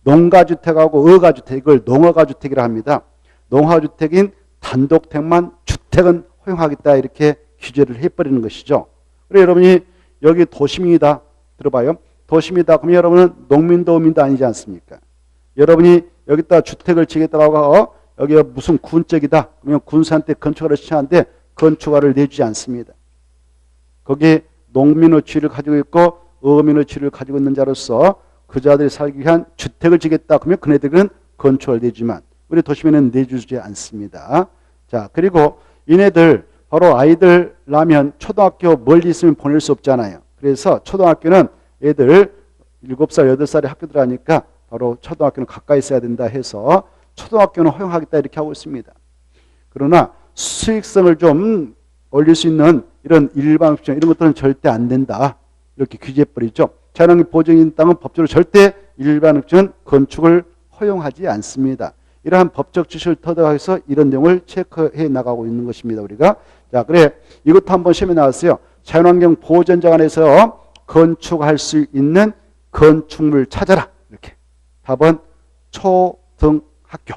농가주택하고 어가주택, 이걸 농어가주택이라 합니다. 농화주택인 단독택만 주택은 허용하겠다 이렇게 규제를 해버리는 것이죠. 그래 여러분이 여기 도심이다 들어봐요. 도심이다 그러면 여러분은 농민도 아니지 않습니까? 여러분이 여기다 주택을 지겠다고 하고 여기가 무슨 군적이다 그러면 군수한테 건축허가를 신청하는데 건축허가를 내주지 않습니다. 거기 농민의 지위를 가지고 있고 어민의 지위를 가지고 있는 자로서 그 자들이 살기 위한 주택을 지겠다 그러면 그네들은 건축허가를 내주지만 우리 도심에는 내주지 않습니다. 자, 그리고 이네들 바로 아이들 낳으면 초등학교 멀리 있으면 보낼 수 없잖아요. 그래서 초등학교는 애들 7살, 8살에 학교 들어가니까 바로 초등학교는 가까이 있어야 된다 해서 초등학교는 허용하겠다 이렇게 하고 있습니다. 그러나 수익성을 좀 올릴 수 있는 이런 일반 음식점 이런 것들은 절대 안 된다. 이렇게 규제해버리죠. 자연환경 보존인 땅은 법적으로 절대 일반 음식점은 건축을 허용하지 않습니다. 이러한 법적 지시를 터득해서 이런 내용을 체크해 나가고 있는 것입니다. 우리가. 자, 그래. 이것도 한번 시험에 나왔어요. 자연환경 보전자 안에서 건축할 수 있는 건축물 찾아라. 이렇게. 답은 초등학교.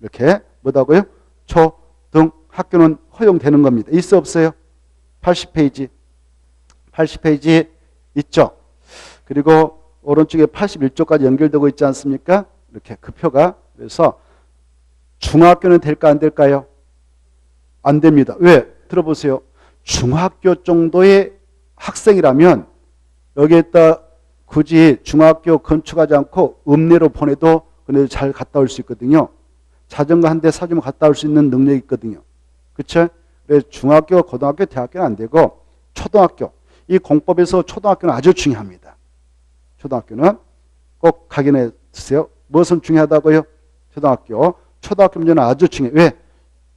이렇게. 뭐다고요? 초등학교는 허용되는 겁니다. 있어 없어요? 80페이지. 80페이지 있죠. 그리고 오른쪽에 81쪽까지 연결되고 있지 않습니까? 이렇게 그 표가. 그래서 중학교는 될까 안 될까요? 안 됩니다. 왜? 들어보세요. 중학교 정도의 학생이라면 여기에다 굳이 중학교 건축하지 않고 읍내로 보내도 그네들 잘 갔다 올 수 있거든요. 자전거 한 대 사주면 갔다 올 수 있는 능력이 있거든요. 그렇죠? 그래서 중학교, 고등학교, 대학교는 안 되고 초등학교. 이 공법에서 초등학교는 아주 중요합니다. 초등학교는 꼭 각인해 주세요. 무엇은 중요하다고요? 초등학교 문제는 아주 중요해요. 왜?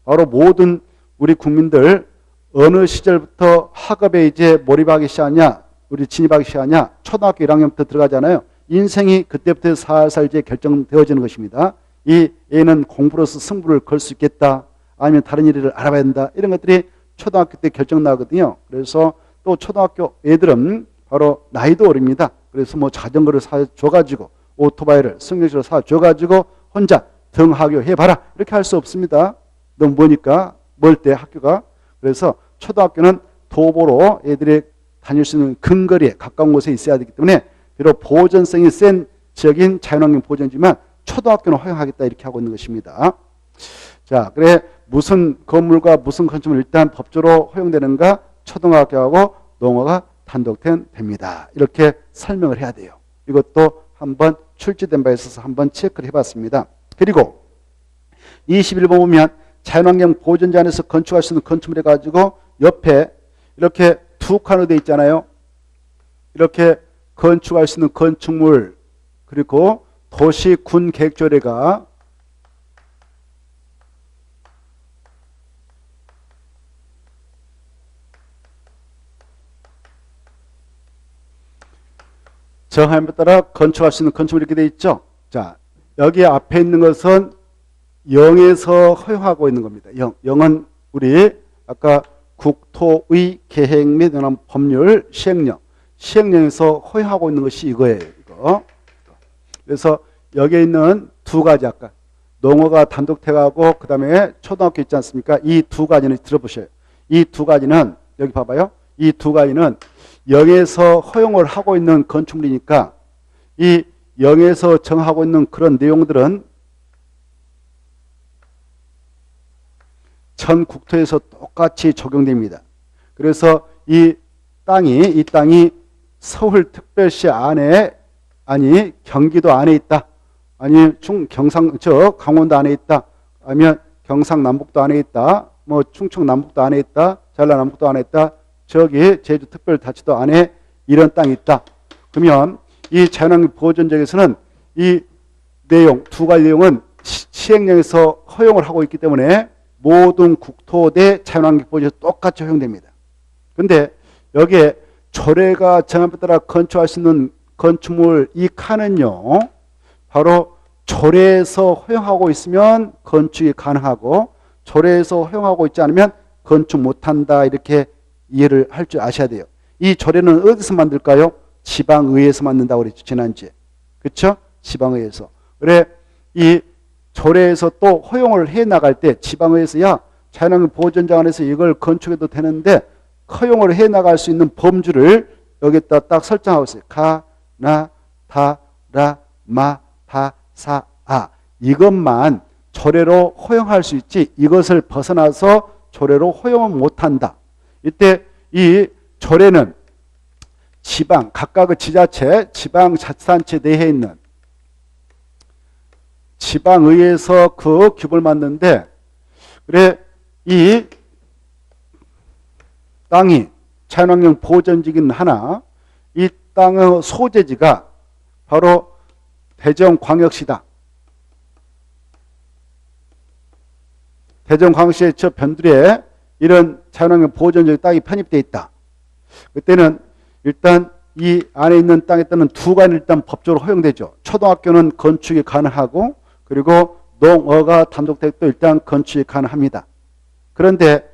바로 모든 우리 국민들 어느 시절부터 학업에 이제 몰입하기 시작하냐, 우리 진입하기 시작하냐, 초등학교 1학년부터 들어가잖아요. 인생이 그때부터 살살 이제 결정되어지는 것입니다. 이 애는 공부로서 승부를 걸 수 있겠다, 아니면 다른 일을 알아봐야 된다, 이런 것들이 초등학교 때 결정 나거든요. 그래서 또 초등학교 애들은 바로 나이도 어립니다. 그래서 뭐 자전거를 사줘가지고 오토바이를 승용차로 사줘가지고 혼자 등하교 해봐라, 이렇게 할 수 없습니다. 너무 머니까, 멀 때 학교가. 그래서 초등학교는 도보로 애들이 다닐 수 있는 근거리에 가까운 곳에 있어야 되기 때문에 비록 보존성이 센 지역인 자연환경 보존지만 초등학교는 허용하겠다, 이렇게 하고 있는 것입니다. 자, 그래 무슨 건물과 무슨 건축물 일단 법적으로 허용되는가, 초등학교하고 농어가 단독된 됩니다. 이렇게 설명을 해야 돼요. 이것도 한번 출제된 바에 있어서 한번 체크를 해봤습니다. 그리고 21번 보면 자연환경 보존지 안에서 건축할 수 있는 건축물에 가지고 옆에 이렇게 두 칸으로 되어 있잖아요. 이렇게 건축할 수 있는 건축물, 그리고 도시 군 계획조례가 정함에 따라 건축할 수 있는 건축물이 이렇게 되어 있죠. 자, 여기 앞에 있는 것은 0에서 허용하고 있는 겁니다. 0은 우리 아까 국토의 계획 및 법률 시행령에서 허용하고 있는 것이 이거예요. 이거. 그래서 여기에 있는 두 가지, 아까 농어가 단독돼가고 그 다음에 초등학교 있지 않습니까? 이 두 가지는 들어보셔요. 이 두 가지는 여기 봐봐요. 이 두 가지는 0에서 허용을 하고 있는 건축물이니까 이 0에서 정하고 있는 그런 내용들은 전 국토에서 똑같이 적용됩니다. 그래서 이 땅이 서울특별시 안에, 아니 경기도 안에 있다, 아니 강원도 안에 있다, 아니면 경상남북도 안에 있다, 뭐 충청남북도 안에 있다, 전라남북도 안에 있다, 저기 제주특별자치도 안에 이런 땅이 있다. 그러면 이 자연환경 보존지역에서는 이 내용, 두 가지 내용은 시행령에서 허용을 하고 있기 때문에 모든 국토 대 자연환경 보존에 똑같이 허용됩니다. 그런데 여기에 조례가 정함에 따라 건축할 수 있는 건축물 이 칸은요, 바로 조례에서 허용하고 있으면 건축이 가능하고 조례에서 허용하고 있지 않으면 건축 못한다, 이렇게 이해를 할 줄 아셔야 돼요. 이 조례는 어디서 만들까요? 지방의회에서 만든다고 그랬죠, 지난주에. 그렇죠? 지방의회에서. 그래, 이 조례에서 또 허용을 해 나갈 때 지방의회에서 야, 자연환경 보존장 안에서 이걸 건축해도 되는데 허용을 해 나갈 수 있는 범주를 여기다 딱 설정하고 있어요. 가, 나, 다, 라, 마, 다, 사, 아. 이것만 조례로 허용할 수 있지 이것을 벗어나서 조례로 허용은 못한다. 이때 이 조례는 지방, 각각의 지자체, 지방자치단체 내에 있는 지방의회에서 그 규범을 만드는데, 그래 이 땅이 자연환경 보존지긴 하나 이 땅의 소재지가 바로 대전광역시다. 대전광역시의 저 변두리에 이런 자연환경 보존지역 땅이 편입되어 있다. 그때는 일단 이 안에 있는 땅에 따른 두 가지는 일단 법적으로 허용되죠. 초등학교는 건축이 가능하고 그리고 농어가 단독택도 일단 건축이 가능합니다. 그런데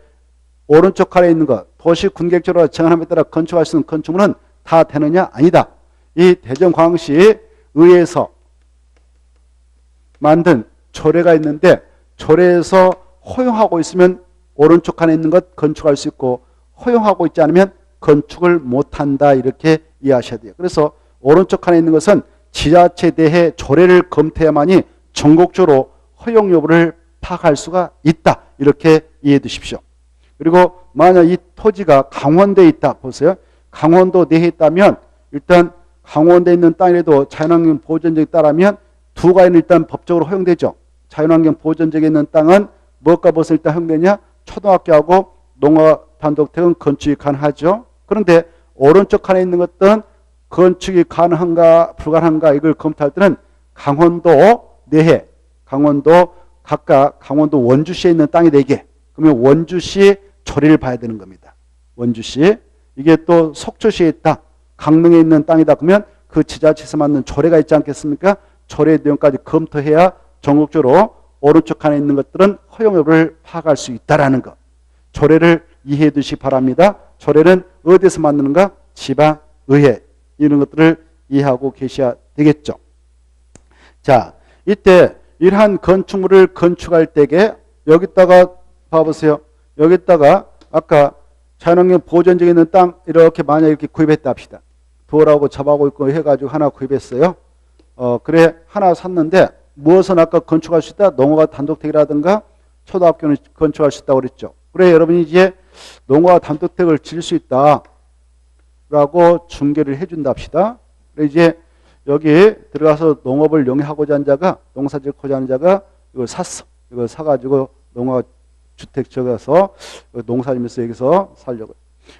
오른쪽 칸에 있는 것, 도시군계획조례가 정함에 따라 건축할 수 있는 건축물은 다 되느냐? 아니다. 이 대전광역시 의회에서 만든 조례가 있는데 조례에서 허용하고 있으면 오른쪽 칸에 있는 것 건축할 수 있고 허용하고 있지 않으면 건축을 못한다, 이렇게 이해하셔야 돼요. 그래서 오른쪽 칸에 있는 것은 지자체에 대해 조례를 검토해야만이 전국적으로 허용 여부를 파악할 수가 있다, 이렇게 이해해 두십시오. 그리고 만약 이 토지가 강원도에 있다, 보세요. 강원도 내에 있다면 일단 강원도에 있는 땅이라도 자연환경 보존지역에 따르면 두 가지는 일단 법적으로 허용되죠. 자연환경 보존지역에 있는 땅은 무엇과 무엇을 일단 허용되냐? 초등학교하고 농어 단독택은 건축이 가능하죠. 그런데 오른쪽 칸에 있는 것들은 건축이 가능한가 불가능한가 이걸 검토할 때는 강원도 내에, 강원도 각각 강원도 원주시에 있는 땅이 4개, 그러면 원주시 조례를 봐야 되는 겁니다. 원주시. 이게 또 속초시에 있다. 강릉에 있는 땅이다. 그러면 그 지자체에서 맞는 조례가 있지 않겠습니까? 조례 내용까지 검토해야 전국적으로 오른쪽 칸에 있는 것들은 허용 여부를 파악할 수 있다라는 것. 조례를 이해해 두시기 바랍니다. 조례는 어디에서 만드는가? 지방의회. 이런 것들을 이해하고 계셔야 되겠죠. 자, 이때 이러한 건축물을 건축할 때에 여기다가 봐보세요. 여기다가 아까 자연환경 보존지역에 있는 땅 이렇게 만약 이렇게 구입했다 합시다. 돌하고 잡하고 있고 해가지고 하나 구입했어요. 그래 하나 샀는데 무엇은 아까 건축할 수 있다? 농어가 단독택이라든가 초등학교는 건축할 수 있다고 그랬죠. 그래 여러분이 이제 농어가 단독택을 지을 수 있다 라고 중개를 해준다 합시다. 그래 이제 여기 들어가서 농업을 영위하고자 하는 자가 농사 짓고자 하는 자가 이걸 샀어. 이걸 사가지고 농어 주택 지어서 농사 지면서 여기서 살려고.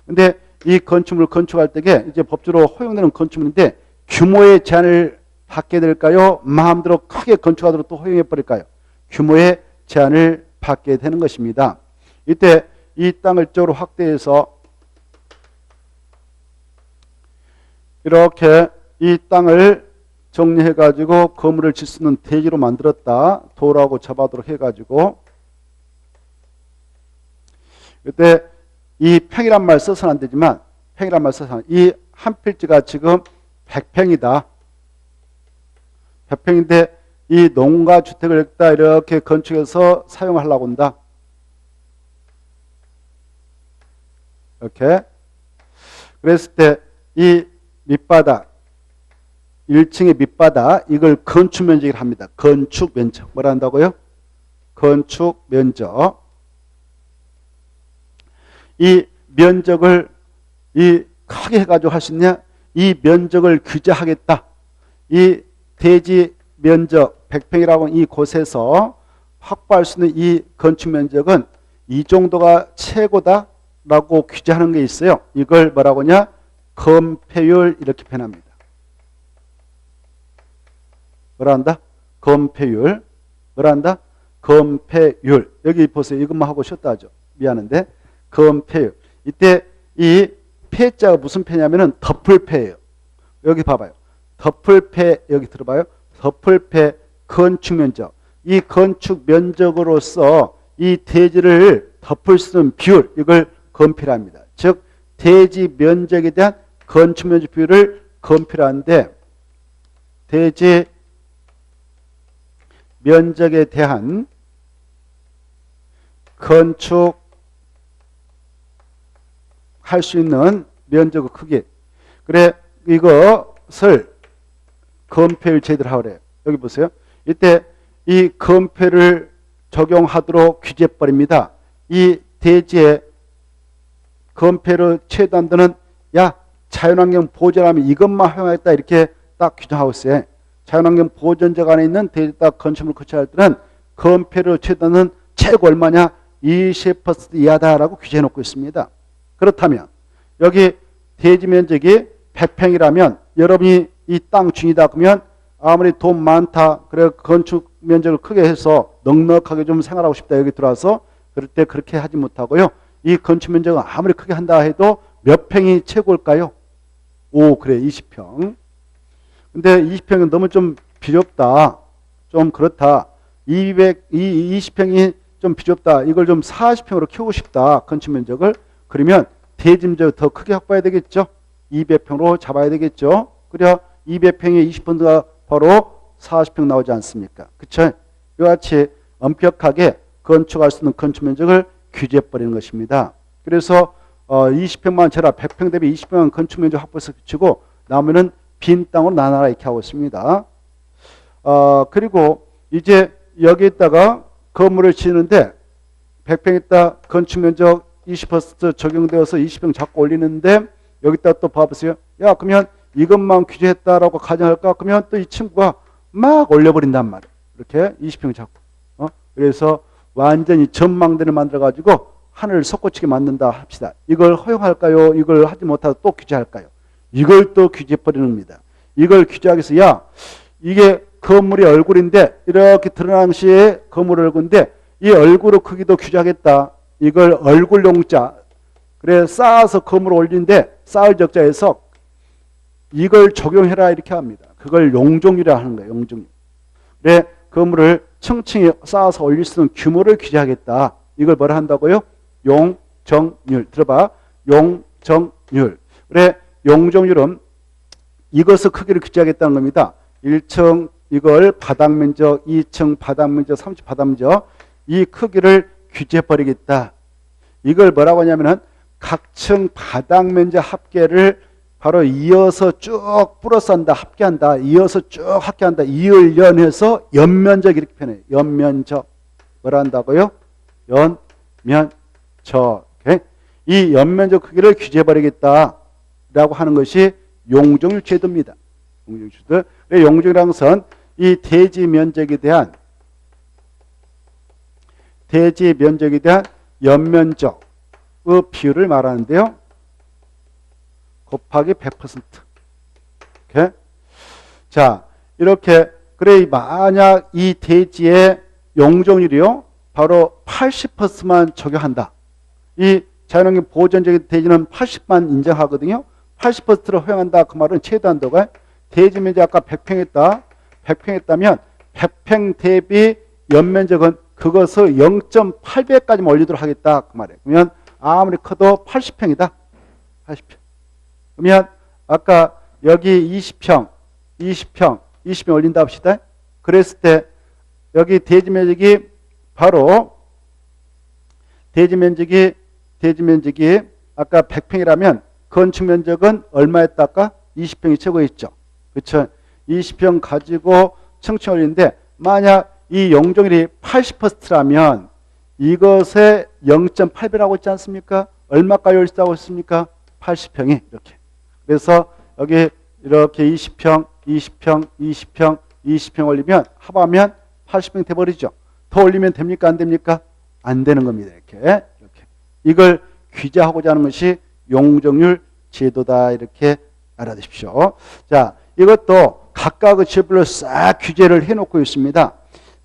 근데 이 건축물을 건축할 때에 이제 법적으로 허용되는 건축물인데 규모의 제한을 받게 될까요? 마음대로 크게 건축하도록 또 허용해 버릴까요? 규모의 제한을 받게 되는 것입니다. 이때 이 땅을 쪽으로 확대해서 이렇게 이 땅을 정리해 가지고 건물을 짓 수 있는 대지로 만들었다. 돌하고 잡아도록 해 가지고 그때 이 평이란 말 써서는 안 되지만 평이란 말 써서는 이 한 필지가 지금 100평이다. 100평인데 이 농가 주택을 여기다 이렇게 건축해서 사용하려고 한다. 이렇게. 그랬을 때 이 밑바닥 1층의 밑바닥 이걸 건축 면적이라고 합니다. 건축 면적. 뭐라 한다고요? 건축 면적. 이 면적을 이 크게 해가지고 할 수 있냐? 이 면적을 규제하겠다. 이 대지 면적 100평이라고 이 곳에서 확보할 수 있는 이 건축 면적은 이 정도가 최고다라고 규제하는 게 있어요. 이걸 뭐라고 하냐? 건폐율 이렇게 표현합니다. 뭐라 한다? 건폐율. 뭐라 한다? 건폐율. 여기 보세요. 이것만 하고 쉬었다 하죠. 미안한데. 건폐율. 이때 이 폐자가 무슨 폐냐면은 덮을폐예요. 여기 봐봐요. 덮을폐 여기 들어봐요. 덮을폐 건축면적. 이 건축면적으로서 이 대지를 덮을 수 있는 비율 이걸 건폐라 합니다. 즉 대지 면적에 대한 건축면적 비율을 건폐라 하는데 대지 면적에 대한 건축 할 수 있는 면적의 크기. 그래 이것을 건폐율 제도를 하고 그래요. 여기 보세요. 이때 이 건폐를 적용하도록 규제버립니다. 이 대지에 건폐를 최대한도는 야 자연환경 보존하면 이것만 허용하겠다 이렇게 딱 규정하고 있어요. 자연환경 보존적 안에 있는 대지에다 건축물 건축할 때는 건폐를 최대한은 최고 얼마냐? 20% 이하다라고 규제해 놓고 있습니다. 그렇다면 여기 대지 면적이 100평이라면 여러분이 이 땅 주인이다 그러면 아무리 돈 많다 그래 건축 면적을 크게 해서 넉넉하게 좀 생활하고 싶다 여기 들어와서 그럴 때 그렇게 하지 못하고요. 이 건축 면적은 아무리 크게 한다 해도 몇 평이 최고일까요? 오 그래 20평. 근데 20평은 너무 좀 비좁다. 좀 그렇다. 20평이 좀 비좁다. 이걸 좀 40평으로 키우고 싶다. 건축 면적을. 그러면 대지 면적을 더 크게 확보해야 되겠죠. 200평으로 잡아야 되겠죠. 그래야 200평에 20%가 바로 40평 나오지 않습니까? 그쵸? 이와 같이 엄격하게 건축할 수 있는 건축 면적을 규제해버리는 것입니다. 그래서 20평만 쳐라 100평 대비 20평만 건축 면적 확보해서 규치고 나머지는 빈 땅으로 나눠라 이렇게 하고 있습니다. 그리고 이제 여기에다가 건물을 지는데 100평 있다 건축 면적 20% 적용되어서 20평 자꾸 올리는데 여기다 또 봐보세요. 야 그러면 이것만 규제했다라고 가정할까? 그러면 또 이 친구가 막 올려버린단 말이에요. 이렇게 20평 자꾸. 그래서 완전히 전망대를 만들어가지고 하늘을 솟구치게 만든다 합시다. 이걸 허용할까요? 이걸 하지 못하고 또 규제할까요? 이걸 또 규제해버리는 겁니다. 이걸 규제하기 위해서 야 이게 건물의 얼굴인데 이렇게 드러난 시에 건물 얼굴인데 이 얼굴의 크기도 규제하겠다. 이걸 얼굴 용자, 그래 쌓아서 건물을 올린데 쌓을 적자에서 이걸 적용해라 이렇게 합니다. 그걸 용적률이라 하는 거예요. 용적률. 그래 건물을 층층이 쌓아서 올릴 수 있는 규모를 규제하겠다. 이걸 뭐라 한다고요? 용적률. 들어봐. 용적률. 그래 용적률은 이것의 크기를 규제하겠다는 겁니다. 1층 이걸 바닥면적, 2층 바닥면적, 3층 바닥면적 이 크기를 규제해버리겠다. 이걸 뭐라고 하냐면은 각층 바닥면적 합계를 바로 이어서 쭉 플러스 한다, 합계한다, 이어서 쭉 합계한다, 이을연해서 연면적 이렇게 표현해요. 연면적. 뭐라 한다고요? 연면적. 이 연면적 크기를 규제해버리겠다라고 하는 것이 용적률 제도입니다. 용적률 제도. 용적이라는 것은 이 대지 면적에 대한 연면적의 비율을 말하는데요. 곱하기 100%. 이렇게. 자, 이렇게 그래 만약 이 대지의 용적률이요. 바로 80%만 적용한다. 이 자연환경 보전적인 대지는 80만 인정하거든요. 80%를 허용한다. 그 말은 최대한도가 대지 면적 아까 100평 했다. 100평 했다면 100평 대비 연면적은 그것을 0.8배까지 올리도록 하겠다. 그 말이에요. 그러면 아무리 커도 80평이다. 80평. 그러면 아까 여기 20평 올린다 합시다. 그랬을 때 여기 대지 면적이 바로 대지 면적이 아까 100평이라면 건축 면적은 얼마였다 아까? 20평이 최고였죠. 그렇죠? 20평 가지고 층층 올리는데 만약 이 용적률이 80%라면 이것의 0.8배라고 했지 않습니까? 얼마까지 올 수 있다고 했습니까? 80평이 이렇게. 그래서 여기 이렇게 20평 올리면 합하면 80평 돼버리죠. 더 올리면 됩니까? 안 됩니까? 안 되는 겁니다. 이렇게. 이걸 규제하고자 하는 것이 용적률 제도다. 이렇게 알아두십시오. 자, 이것도 각각의 지역별로 싹 규제를 해놓고 있습니다.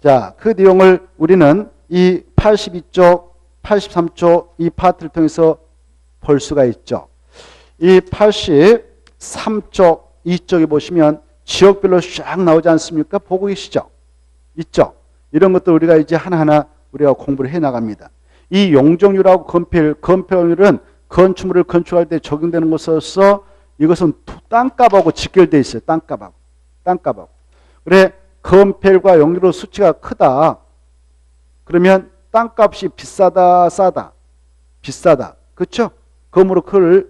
자, 그 내용을 우리는 이 82쪽, 83쪽 이 파트를 통해서 볼 수가 있죠. 이 83쪽 이쪽에 보시면 지역별로 쫙 나오지 않습니까? 보고 계시죠? 있죠? 이런 것들 우리가 이제 하나하나 우리가 공부를 해 나갑니다. 이 용적률하고 건폐율은 건축물을 건축할 때 적용되는 것으로서 이것은 땅값하고 직결되어 있어요. 땅값하고. 그래 건폐율과 용적률 수치가 크다. 그러면 땅값이 비싸다, 싸다? 비싸다. 그렇죠? 건물의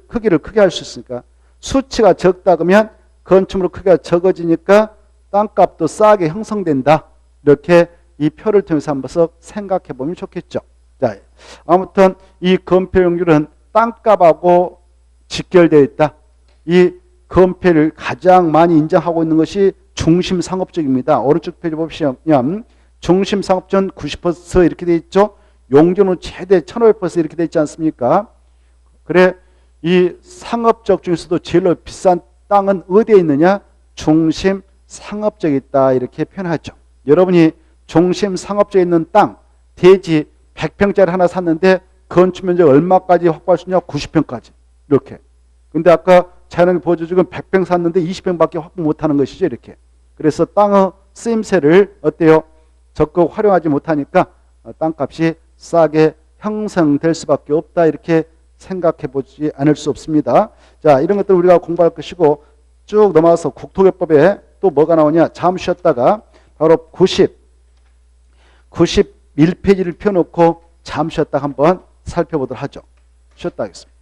크기를 크게 할 수 있으니까. 수치가 적다 그러면 건축물의 크기가 적어지니까 땅값도 싸게 형성된다. 이렇게 이 표를 통해서 한번 생각해 보면 좋겠죠. 자, 아무튼 이 건폐율은 땅값하고 직결되어 있다. 이 건폐를 가장 많이 인정하고 있는 것이 중심상업적입니다. 오른쪽 페이지 보시면 중심상업전 90% 이렇게 되어 있죠. 용적률은 최대 1500% 이렇게 되어 있지 않습니까? 그래 이 상업적 중에서도 제일 비싼 땅은 어디에 있느냐? 중심상업적에 있다. 이렇게 표현하죠. 여러분이 중심상업적에 있는 땅, 대지 100평짜리 하나 샀는데 건축면적 얼마까지 확보할 수 있냐? 90평까지. 이렇게. 근데 아까 자연환경 보조지금 100평 샀는데 20평밖에 확보 못하는 것이죠. 이렇게. 그래서 땅의 쓰임새를 어때요? 적극 활용하지 못하니까 땅값이 싸게 형성될 수밖에 없다. 이렇게 생각해 보지 않을 수 없습니다. 자, 이런 것들 우리가 공부할 것이고 쭉 넘어가서 국토개법에 또 뭐가 나오냐? 잠시 쉬었다가 바로 91페이지를 펴놓고 잠시 쉬었다가 한번 살펴보도록 하죠. 쉬었다 하겠습니다.